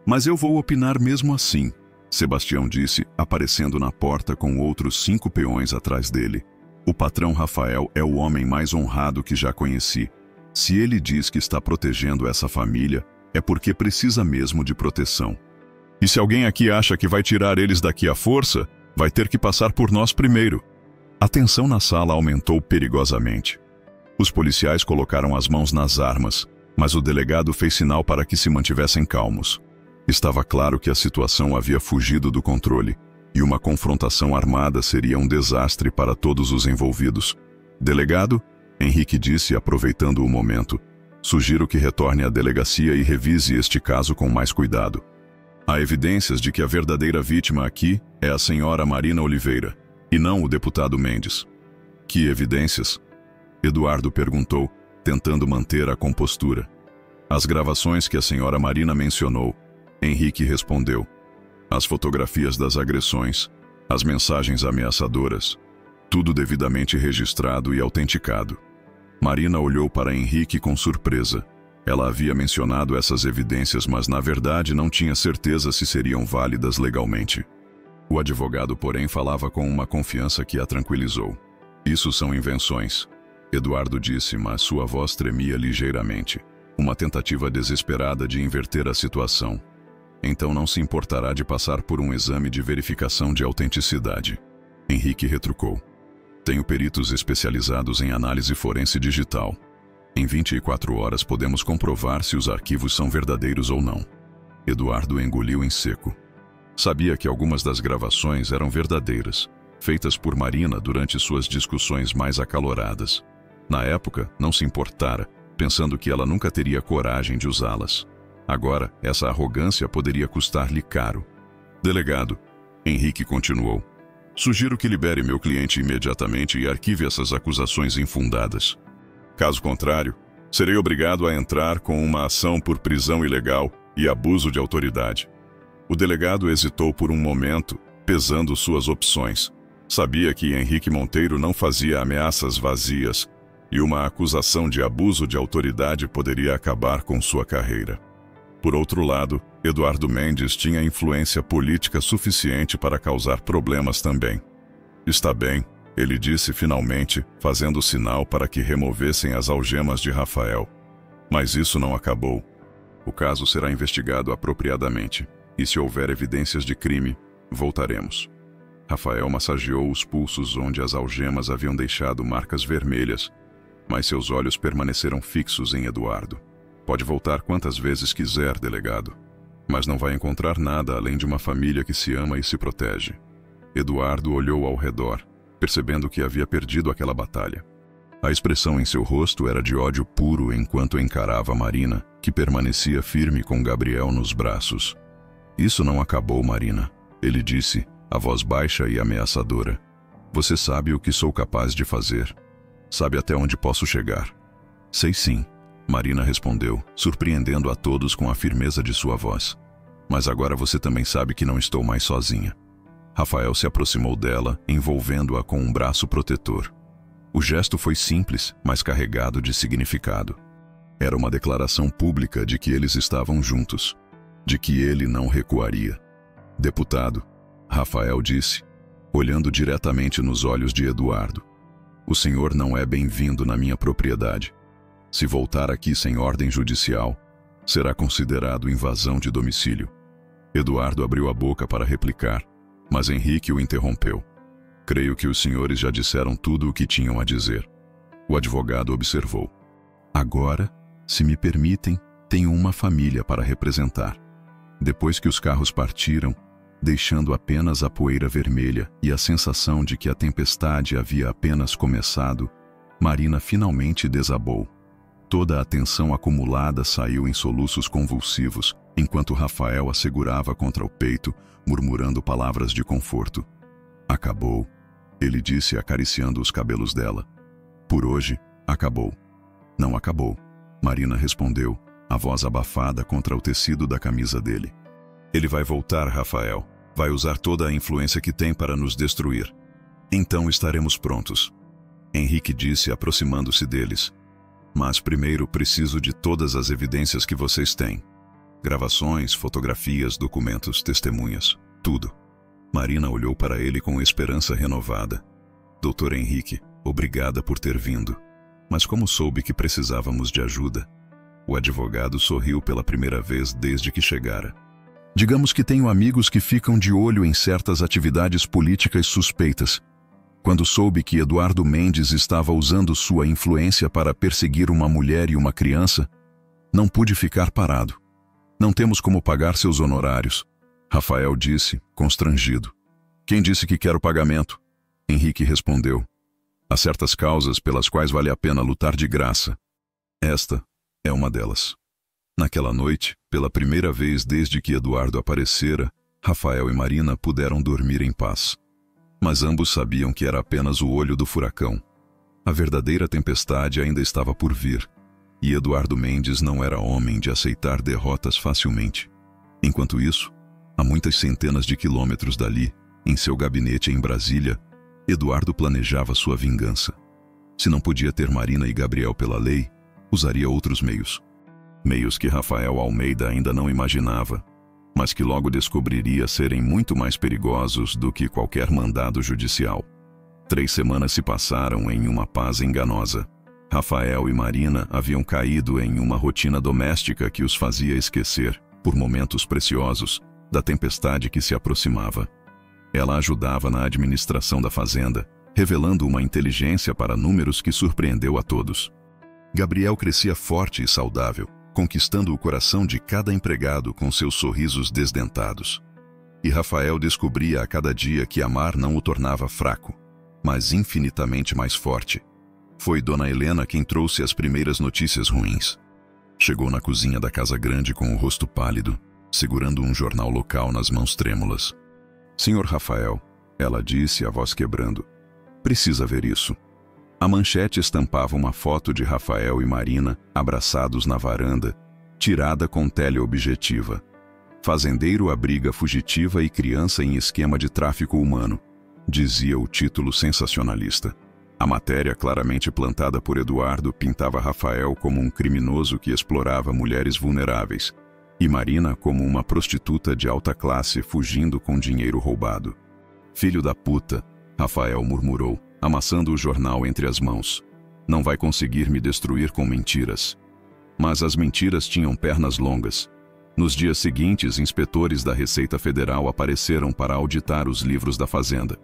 mas eu vou opinar mesmo assim, Sebastião disse, aparecendo na porta com outros 5 peões atrás dele. O patrão Rafael é o homem mais honrado que já conheci. Se ele diz que está protegendo essa família, é porque precisa mesmo de proteção. E se alguém aqui acha que vai tirar eles daqui à força, vai ter que passar por nós primeiro. A tensão na sala aumentou perigosamente. Os policiais colocaram as mãos nas armas, mas o delegado fez sinal para que se mantivessem calmos. Estava claro que a situação havia fugido do controle, e uma confrontação armada seria um desastre para todos os envolvidos. Delegado, Henrique disse, aproveitando o momento, sugiro que retorne à delegacia e revise este caso com mais cuidado. Há evidências de que a verdadeira vítima aqui é a senhora Marina Oliveira, e não o deputado Mendes. Que evidências? Eduardo perguntou, tentando manter a compostura. As gravações que a senhora Marina mencionou. Henrique respondeu. As fotografias das agressões, as mensagens ameaçadoras, tudo devidamente registrado e autenticado. Marina olhou para Henrique com surpresa. Ela havia mencionado essas evidências, mas na verdade não tinha certeza se seriam válidas legalmente. O advogado, porém, falava com uma confiança que a tranquilizou. Isso são invenções, Eduardo disse, mas sua voz tremia ligeiramente. Uma tentativa desesperada de inverter a situação. Então não se importará de passar por um exame de verificação de autenticidade. Henrique retrucou. Tenho peritos especializados em análise forense digital. Em 24 horas podemos comprovar se os arquivos são verdadeiros ou não. Eduardo engoliu em seco. Sabia que algumas das gravações eram verdadeiras, feitas por Marina durante suas discussões mais acaloradas. Na época, não se importara, pensando que ela nunca teria coragem de usá-las. Agora, essa arrogância poderia custar-lhe caro. Delegado, Henrique continuou. Sugiro que libere meu cliente imediatamente e arquive essas acusações infundadas. Caso contrário, serei obrigado a entrar com uma ação por prisão ilegal e abuso de autoridade. O delegado hesitou por um momento, pesando suas opções. Sabia que Henrique Monteiro não fazia ameaças vazias, e uma acusação de abuso de autoridade poderia acabar com sua carreira. Por outro lado, Eduardo Mendes tinha influência política suficiente para causar problemas também. Está bem, ele disse finalmente, fazendo sinal para que removessem as algemas de Rafael. Mas isso não acabou. O caso será investigado apropriadamente, e se houver evidências de crime, voltaremos. Rafael massageou os pulsos onde as algemas haviam deixado marcas vermelhas, mas seus olhos permaneceram fixos em Eduardo. Pode voltar quantas vezes quiser, delegado, mas não vai encontrar nada além de uma família que se ama e se protege. Eduardo olhou ao redor, percebendo que havia perdido aquela batalha. A expressão em seu rosto era de ódio puro enquanto encarava Marina, que permanecia firme com Gabriel nos braços. Isso não acabou, Marina, ele disse, a voz baixa e ameaçadora. Você sabe o que sou capaz de fazer. Sabe até onde posso chegar. Sei sim, Marina respondeu, surpreendendo a todos com a firmeza de sua voz. Mas agora você também sabe que não estou mais sozinha. Rafael se aproximou dela, envolvendo-a com um braço protetor. O gesto foi simples, mas carregado de significado. Era uma declaração pública de que eles estavam juntos, de que ele não recuaria. Deputado, Rafael disse, olhando diretamente nos olhos de Eduardo. O senhor não é bem-vindo na minha propriedade. Se voltar aqui sem ordem judicial, será considerado invasão de domicílio. Eduardo abriu a boca para replicar, mas Henrique o interrompeu. Creio que os senhores já disseram tudo o que tinham a dizer. O advogado observou. Agora, se me permitem, tenho uma família para representar. Depois que os carros partiram, deixando apenas a poeira vermelha e a sensação de que a tempestade havia apenas começado, Marina finalmente desabou. Toda a tensão acumulada saiu em soluços convulsivos, enquanto Rafael a segurava contra o peito, murmurando palavras de conforto. Acabou, ele disse acariciando os cabelos dela. Por hoje, acabou. Não acabou, Marina respondeu, a voz abafada contra o tecido da camisa dele. Ele vai voltar, Rafael. Vai usar toda a influência que tem para nos destruir. Então estaremos prontos. Henrique disse, aproximando-se deles. Mas primeiro preciso de todas as evidências que vocês têm. Gravações, fotografias, documentos, testemunhas, tudo. Marina olhou para ele com esperança renovada. Doutor Henrique, obrigada por ter vindo. Mas como soube que precisávamos de ajuda? O advogado sorriu pela primeira vez desde que chegara. Digamos que tenho amigos que ficam de olho em certas atividades políticas suspeitas. Quando soube que Eduardo Mendes estava usando sua influência para perseguir uma mulher e uma criança, não pude ficar parado. Não temos como pagar seus honorários, Rafael disse, constrangido. Quem disse que quer o pagamento? Henrique respondeu. Há certas causas pelas quais vale a pena lutar de graça. Esta é uma delas. Naquela noite, pela primeira vez desde que Eduardo aparecera, Rafael e Marina puderam dormir em paz. Mas ambos sabiam que era apenas o olho do furacão. A verdadeira tempestade ainda estava por vir, e Eduardo Mendes não era homem de aceitar derrotas facilmente. Enquanto isso, a muitas centenas de quilômetros dali, em seu gabinete em Brasília, Eduardo planejava sua vingança. Se não podia ter Marina e Gabriel pela lei, usaria outros meios. Meios que Rafael Almeida ainda não imaginava, mas que logo descobriria serem muito mais perigosos do que qualquer mandado judicial. 3 semanas se passaram em uma paz enganosa. Rafael e Marina haviam caído em uma rotina doméstica que os fazia esquecer, por momentos preciosos, da tempestade que se aproximava. Ela ajudava na administração da fazenda, revelando uma inteligência para números que surpreendeu a todos. Gabriel crescia forte e saudável, conquistando o coração de cada empregado com seus sorrisos desdentados. E Rafael descobria a cada dia que amar não o tornava fraco, mas infinitamente mais forte. Foi Dona Helena quem trouxe as primeiras notícias ruins. Chegou na cozinha da casa grande com o rosto pálido, segurando um jornal local nas mãos trêmulas. "Senhor Rafael", ela disse, a voz quebrando, "precisa ver isso." A manchete estampava uma foto de Rafael e Marina abraçados na varanda, tirada com teleobjetiva. "Fazendeiro abriga fugitiva e criança em esquema de tráfico humano", dizia o título sensacionalista. A matéria, claramente plantada por Eduardo, pintava Rafael como um criminoso que explorava mulheres vulneráveis, e Marina como uma prostituta de alta classe fugindo com dinheiro roubado. "Filho da puta", Rafael murmurou, amassando o jornal entre as mãos. "Não vai conseguir me destruir com mentiras." Mas as mentiras tinham pernas longas. Nos dias seguintes, inspetores da Receita Federal apareceram para auditar os livros da fazenda.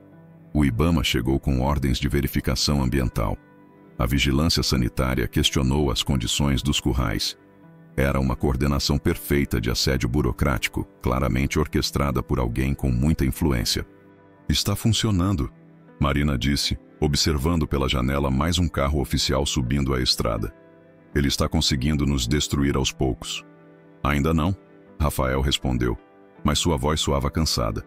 O IBAMA chegou com ordens de verificação ambiental. A vigilância sanitária questionou as condições dos currais. Era uma coordenação perfeita de assédio burocrático, claramente orquestrada por alguém com muita influência. "Está funcionando", Marina disse, observando pela janela mais um carro oficial subindo a estrada. "Ele está conseguindo nos destruir aos poucos." "Ainda não", Rafael respondeu, mas sua voz soava cansada.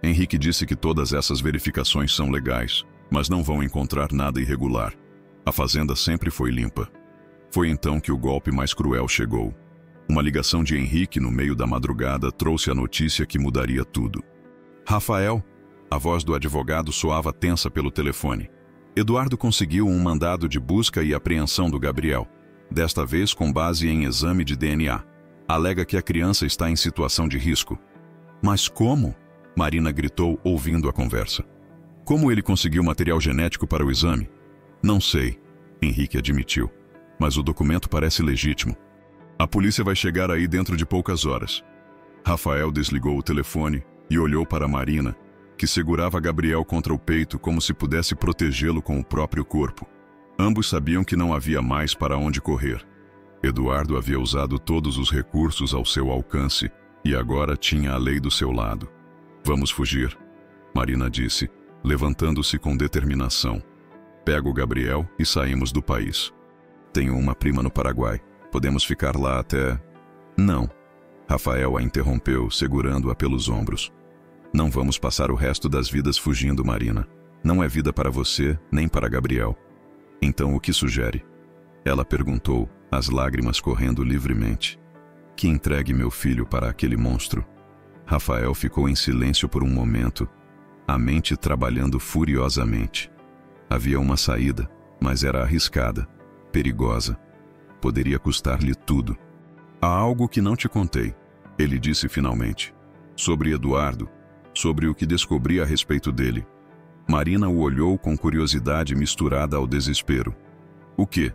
"Henrique disse que todas essas verificações são legais, mas não vão encontrar nada irregular. A fazenda sempre foi limpa." Foi então que o golpe mais cruel chegou. Uma ligação de Henrique no meio da madrugada trouxe a notícia que mudaria tudo. "Rafael", a voz do advogado soava tensa pelo telefone. "Eduardo conseguiu um mandado de busca e apreensão do Gabriel, desta vez com base em exame de DNA. Alega que a criança está em situação de risco." "Mas como?", Marina gritou, ouvindo a conversa. "Como ele conseguiu material genético para o exame?" "Não sei", Henrique admitiu, "mas o documento parece legítimo. A polícia vai chegar aí dentro de poucas horas." Rafael desligou o telefone e olhou para Marina, que segurava Gabriel contra o peito como se pudesse protegê-lo com o próprio corpo. Ambos sabiam que não havia mais para onde correr. Eduardo havia usado todos os recursos ao seu alcance e agora tinha a lei do seu lado. "Vamos fugir", Marina disse, levantando-se com determinação. "Pego o Gabriel e saímos do país. Tenho uma prima no Paraguai. Podemos ficar lá até..." "Não", Rafael a interrompeu, segurando-a pelos ombros. "Não vamos passar o resto das vidas fugindo, Marina. Não é vida para você, nem para Gabriel." "Então o que sugere?" Ela perguntou, as lágrimas correndo livremente. "Que entregue meu filho para aquele monstro." Rafael ficou em silêncio por um momento, a mente trabalhando furiosamente. Havia uma saída, mas era arriscada, perigosa. Poderia custar-lhe tudo. "Há algo que não te contei", ele disse finalmente. "Sobre Eduardo, sobre o que descobri a respeito dele." Marina o olhou com curiosidade misturada ao desespero. "O quê?"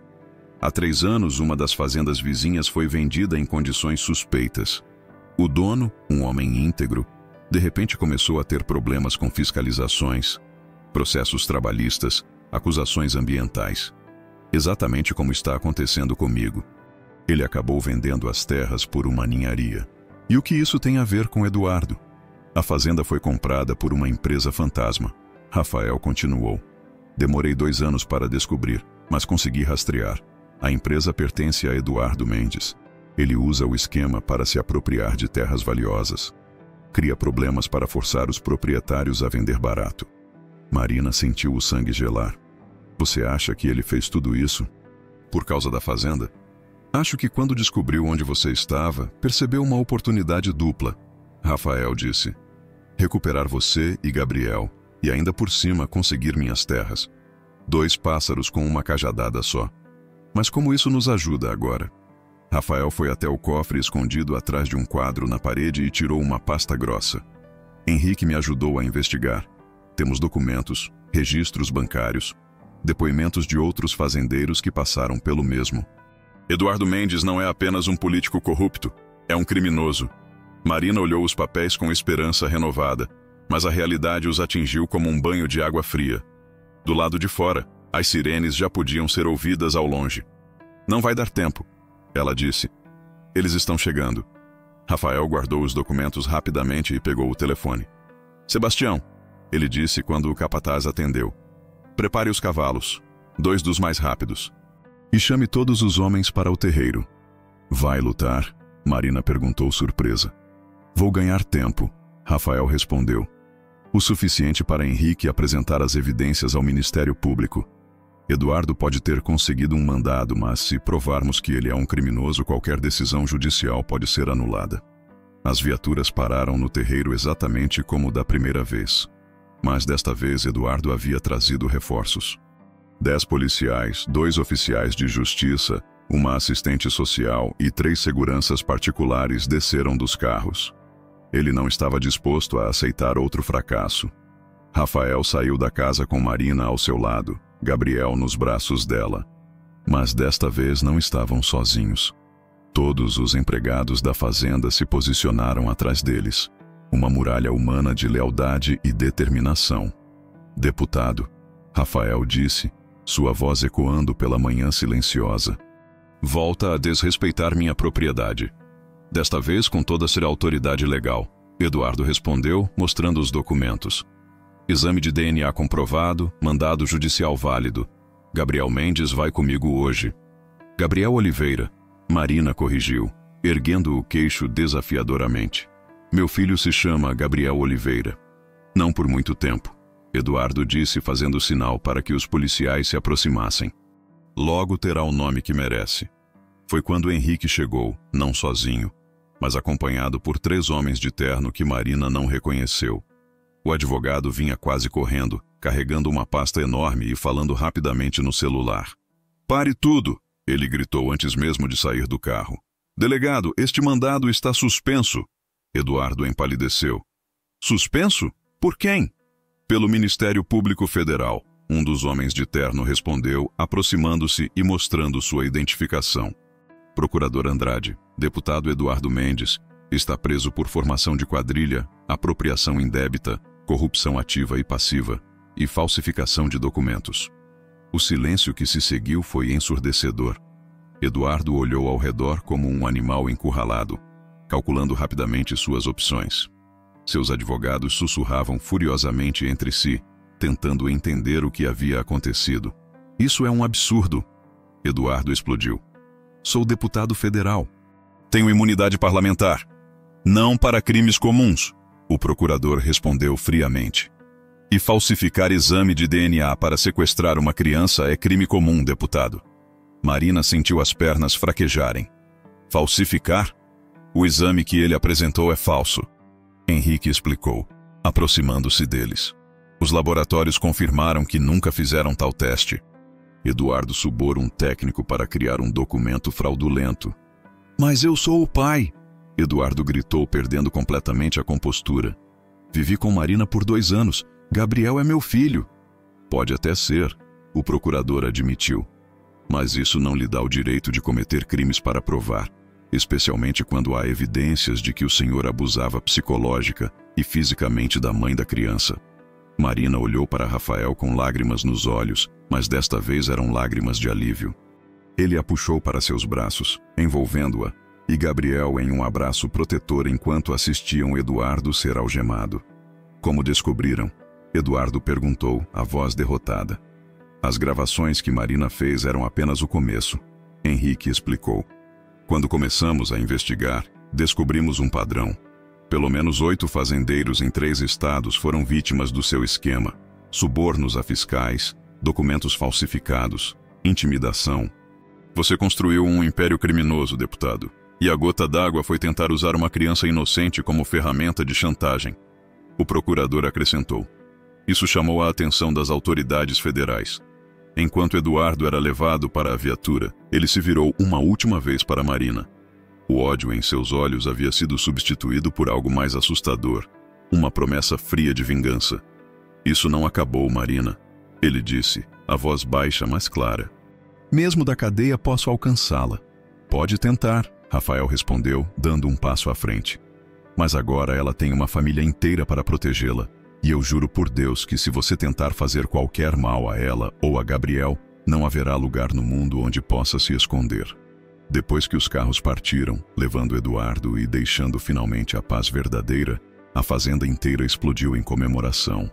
"Há 3 anos, uma das fazendas vizinhas foi vendida em condições suspeitas. O dono, um homem íntegro, de repente começou a ter problemas com fiscalizações, processos trabalhistas, acusações ambientais. Exatamente como está acontecendo comigo. Ele acabou vendendo as terras por uma ninharia. E o que isso tem a ver com Eduardo? A fazenda foi comprada por uma empresa fantasma." Rafael continuou. "Demorei 2 anos para descobrir, mas consegui rastrear. A empresa pertence a Eduardo Mendes." Ele usa o esquema para se apropriar de terras valiosas. Cria problemas para forçar os proprietários a vender barato. Marina sentiu o sangue gelar. Você acha que ele fez tudo isso por causa da fazenda? Acho que quando descobriu onde você estava, percebeu uma oportunidade dupla. Rafael disse. Recuperar você e Gabriel, e ainda por cima conseguir minhas terras. 2 pássaros com uma cajadada só. Mas como isso nos ajuda agora? Rafael foi até o cofre escondido atrás de um quadro na parede e tirou uma pasta grossa. Henrique me ajudou a investigar. Temos documentos, registros bancários, depoimentos de outros fazendeiros que passaram pelo mesmo. Eduardo Mendes não é apenas um político corrupto, é um criminoso. Marina olhou os papéis com esperança renovada, mas a realidade os atingiu como um banho de água fria. Do lado de fora, as sirenes já podiam ser ouvidas ao longe. Não vai dar tempo, ela disse. Eles estão chegando. Rafael guardou os documentos rapidamente e pegou o telefone. Sebastião, ele disse quando o capataz atendeu. Prepare os cavalos, 2 dos mais rápidos. E chame todos os homens para o terreiro. Vai lutar? Marina perguntou surpresa. Vou ganhar tempo, Rafael respondeu. O suficiente para Henrique apresentar as evidências ao Ministério Público. Eduardo pode ter conseguido um mandado, mas se provarmos que ele é um criminoso, qualquer decisão judicial pode ser anulada. As viaturas pararam no terreiro exatamente como da primeira vez. Mas desta vez Eduardo havia trazido reforços. 10 policiais, 2 oficiais de justiça, uma assistente social e 3 seguranças particulares desceram dos carros. Ele não estava disposto a aceitar outro fracasso. Rafael saiu da casa com Marina ao seu lado, Gabriel nos braços dela. Mas desta vez não estavam sozinhos. Todos os empregados da fazenda se posicionaram atrás deles. Uma muralha humana de lealdade e determinação. Deputado, Rafael disse, sua voz ecoando pela manhã silenciosa. Volta a desrespeitar minha propriedade. Desta vez com toda a autoridade legal. Eduardo respondeu, mostrando os documentos. Exame de DNA comprovado, mandado judicial válido. Gabriel Mendes vai comigo hoje. Gabriel Oliveira, Marina corrigiu, erguendo o queixo desafiadoramente. Meu filho se chama Gabriel Oliveira. Não por muito tempo, Eduardo disse fazendo sinal para que os policiais se aproximassem. Logo terá o nome que merece. Foi quando Henrique chegou, não sozinho, mas acompanhado por 3 homens de terno que Marina não reconheceu. O advogado vinha quase correndo, carregando uma pasta enorme e falando rapidamente no celular. Pare tudo! Ele gritou antes mesmo de sair do carro. Delegado, este mandado está suspenso. Eduardo empalideceu. Suspenso? Por quem? Pelo Ministério Público Federal. Um dos homens de terno respondeu, aproximando-se e mostrando sua identificação. Procurador Andrade, deputado Eduardo Mendes, está preso por formação de quadrilha, apropriação indébita, corrupção ativa e passiva e falsificação de documentos. O silêncio que se seguiu foi ensurdecedor. Eduardo olhou ao redor como um animal encurralado, calculando rapidamente suas opções. Seus advogados sussurravam furiosamente entre si, tentando entender o que havia acontecido. Isso é um absurdo! Eduardo explodiu. Sou deputado federal. Tenho imunidade parlamentar. Não para crimes comuns, o procurador respondeu friamente. E falsificar exame de DNA para sequestrar uma criança é crime comum, deputado. Marina sentiu as pernas fraquejarem. Falsificar? O exame que ele apresentou é falso. Henrique explicou, aproximando-se deles. Os laboratórios confirmaram que nunca fizeram tal teste. Eduardo subor um técnico para criar um documento fraudulento. Mas eu sou o pai! Eduardo gritou, perdendo completamente a compostura. Vivi com Marina por 2 anos. Gabriel é meu filho. Pode até ser, o procurador admitiu. Mas isso não lhe dá o direito de cometer crimes para provar, especialmente quando há evidências de que o senhor abusava psicológica e fisicamente da mãe da criança. Marina olhou para Rafael com lágrimas nos olhos, mas desta vez eram lágrimas de alívio. Ele a puxou para seus braços, envolvendo-a, e Gabriel em um abraço protetor enquanto assistiam Eduardo ser algemado. Como descobriram? Eduardo perguntou, a voz derrotada. As gravações que Marina fez eram apenas o começo. Henrique explicou. Quando começamos a investigar, descobrimos um padrão. Pelo menos 8 fazendeiros em 3 estados foram vítimas do seu esquema: subornos a fiscais, documentos falsificados, intimidação. Você construiu um império criminoso, deputado, e a gota d'água foi tentar usar uma criança inocente como ferramenta de chantagem. O procurador acrescentou. Isso chamou a atenção das autoridades federais. Enquanto Eduardo era levado para a viatura, ele se virou uma última vez para Marina. O ódio em seus olhos havia sido substituído por algo mais assustador, uma promessa fria de vingança. Isso não acabou, Marina, ele disse, a voz baixa mas clara. Mesmo da cadeia posso alcançá-la. Pode tentar, Rafael respondeu, dando um passo à frente. Mas agora ela tem uma família inteira para protegê-la. E eu juro por Deus que se você tentar fazer qualquer mal a ela ou a Gabriel, não haverá lugar no mundo onde possa se esconder. Depois que os carros partiram, levando Eduardo e deixando finalmente a paz verdadeira, a fazenda inteira explodiu em comemoração.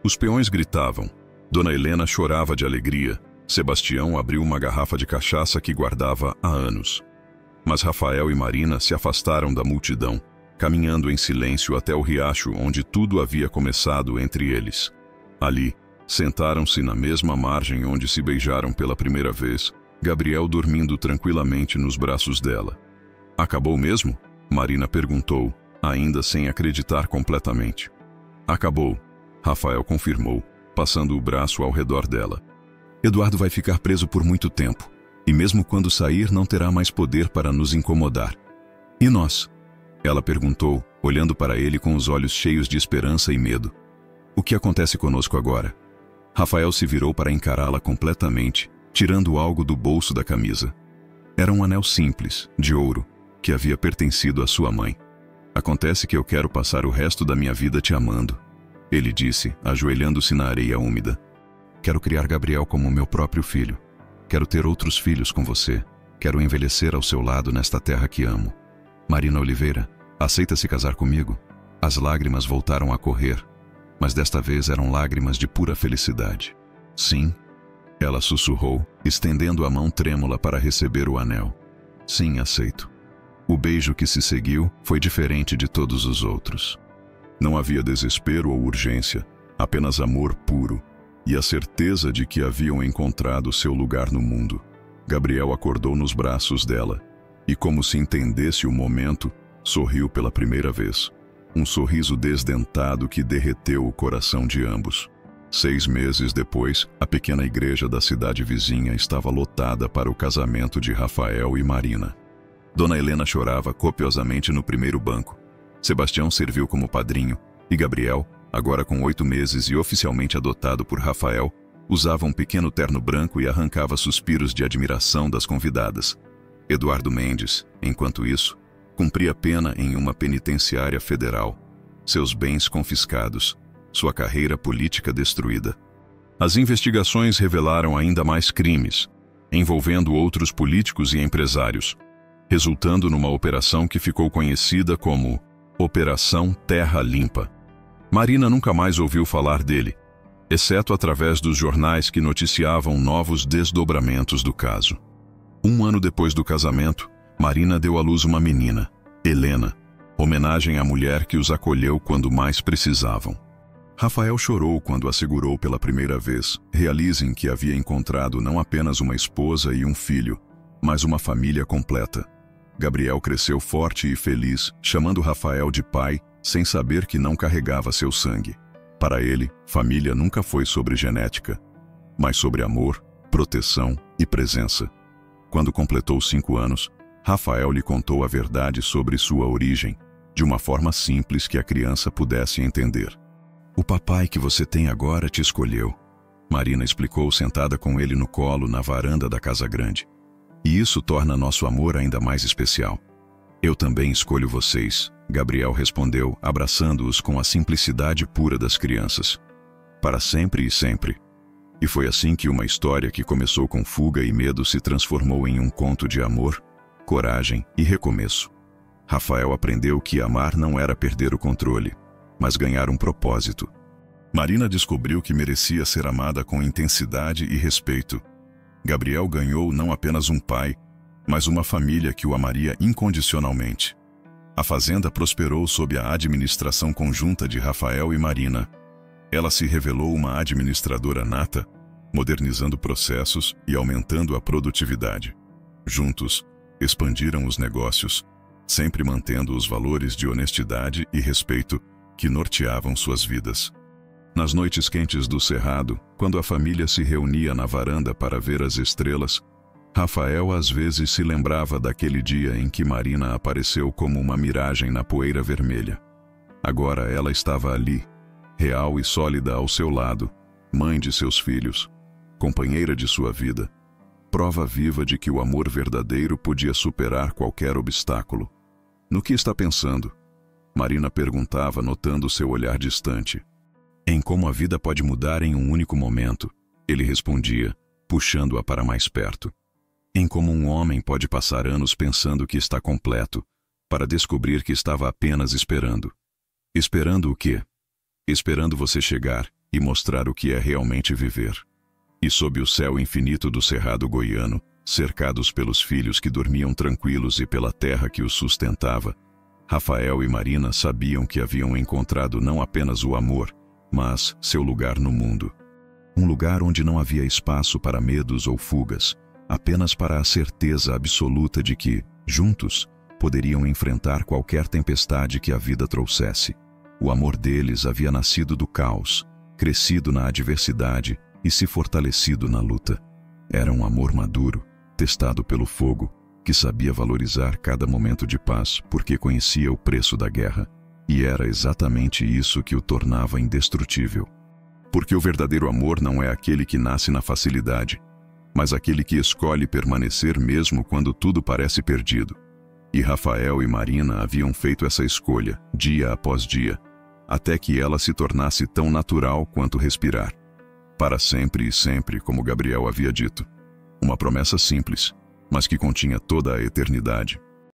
Os peões gritavam. Dona Helena chorava de alegria. Sebastião abriu uma garrafa de cachaça que guardava há anos. Mas Rafael e Marina se afastaram da multidão, caminhando em silêncio até o riacho onde tudo havia começado entre eles. Ali, sentaram-se na mesma margem onde se beijaram pela primeira vez, Gabriel dormindo tranquilamente nos braços dela. Acabou mesmo? Marina perguntou, ainda sem acreditar completamente. Acabou, Rafael confirmou, passando o braço ao redor dela. Eduardo vai ficar preso por muito tempo, e mesmo quando sair não terá mais poder para nos incomodar. E nós? Ela perguntou, olhando para ele com os olhos cheios de esperança e medo. O que acontece conosco agora? Rafael se virou para encará-la completamente, tirando algo do bolso da camisa. Era um anel simples, de ouro, que havia pertencido à sua mãe. Acontece que eu quero passar o resto da minha vida te amando, ele disse, ajoelhando-se na areia úmida. Quero criar Gabriel como meu próprio filho. Quero ter outros filhos com você. Quero envelhecer ao seu lado nesta terra que amo. Marina Oliveira, aceita se casar comigo? As lágrimas voltaram a correr, mas desta vez eram lágrimas de pura felicidade. Sim, ela sussurrou, estendendo a mão trêmula para receber o anel. Sim, aceito. O beijo que se seguiu foi diferente de todos os outros. Não havia desespero ou urgência, apenas amor puro e a certeza de que haviam encontrado seu lugar no mundo. Gabriel acordou nos braços dela e, como se entendesse o momento, sorriu pela primeira vez. Um sorriso desdentado que derreteu o coração de ambos. 6 meses depois, a pequena igreja da cidade vizinha estava lotada para o casamento de Rafael e Marina. Dona Helena chorava copiosamente no primeiro banco. Sebastião serviu como padrinho, e Gabriel, agora com 8 meses e oficialmente adotado por Rafael, usava um pequeno terno branco e arrancava suspiros de admiração das convidadas. Eduardo Mendes, enquanto isso, cumpria pena em uma penitenciária federal. Seus bens confiscados, sua carreira política destruída. As investigações revelaram ainda mais crimes, envolvendo outros políticos e empresários, resultando numa operação que ficou conhecida como Operação Terra Limpa. Marina nunca mais ouviu falar dele, exceto através dos jornais que noticiavam novos desdobramentos do caso. 1 ano depois do casamento, Marina deu à luz uma menina, Helena, homenagem à mulher que os acolheu quando mais precisavam. Rafael chorou quando a segurou pela primeira vez, realizem que havia encontrado não apenas uma esposa e um filho, mas uma família completa. Gabriel cresceu forte e feliz, chamando Rafael de pai, sem saber que não carregava seu sangue. Para ele, família nunca foi sobre genética, mas sobre amor, proteção e presença. Quando completou 5 anos, Rafael lhe contou a verdade sobre sua origem, de uma forma simples que a criança pudesse entender. O papai que você tem agora te escolheu, Marina explicou sentada com ele no colo na varanda da casa grande. E isso torna nosso amor ainda mais especial. Eu também escolho vocês, Gabriel respondeu, abraçando-os com a simplicidade pura das crianças. Para sempre e sempre. E foi assim que uma história que começou com fuga e medo se transformou em um conto de amor, coragem e recomeço. Rafael aprendeu que amar não era perder o controle, mas ganhar um propósito. Marina descobriu que merecia ser amada com intensidade e respeito. Gabriel ganhou não apenas um pai, mas uma família que o amaria incondicionalmente. A fazenda prosperou sob a administração conjunta de Rafael e Marina. Ela se revelou uma administradora nata, modernizando processos e aumentando a produtividade. Juntos, expandiram os negócios, sempre mantendo os valores de honestidade e respeito que norteavam suas vidas. Nas noites quentes do Cerrado, quando a família se reunia na varanda para ver as estrelas, Rafael às vezes se lembrava daquele dia em que Marina apareceu como uma miragem na poeira vermelha. Agora ela estava ali, real e sólida ao seu lado, mãe de seus filhos, companheira de sua vida, prova viva de que o amor verdadeiro podia superar qualquer obstáculo. No que está pensando? Marina perguntava, notando seu olhar distante. Em como a vida pode mudar em um único momento, ele respondia, puxando-a para mais perto. Em como um homem pode passar anos pensando que está completo, para descobrir que estava apenas esperando. Esperando o quê? Esperando você chegar e mostrar o que é realmente viver. E sob o céu infinito do Cerrado goiano, cercados pelos filhos que dormiam tranquilos e pela terra que os sustentava, Rafael e Marina sabiam que haviam encontrado não apenas o amor, mas seu lugar no mundo. Um lugar onde não havia espaço para medos ou fugas, apenas para a certeza absoluta de que, juntos, poderiam enfrentar qualquer tempestade que a vida trouxesse. O amor deles havia nascido do caos, crescido na adversidade e se fortalecido na luta. Era um amor maduro, testado pelo fogo, que sabia valorizar cada momento de paz porque conhecia o preço da guerra. E era exatamente isso que o tornava indestrutível. Porque o verdadeiro amor não é aquele que nasce na facilidade, mas aquele que escolhe permanecer mesmo quando tudo parece perdido. E Rafael e Marina haviam feito essa escolha, dia após dia, até que ela se tornasse tão natural quanto respirar. Para sempre e sempre, como Gabriel havia dito. Uma promessa simples, mas que continha toda a eternidade.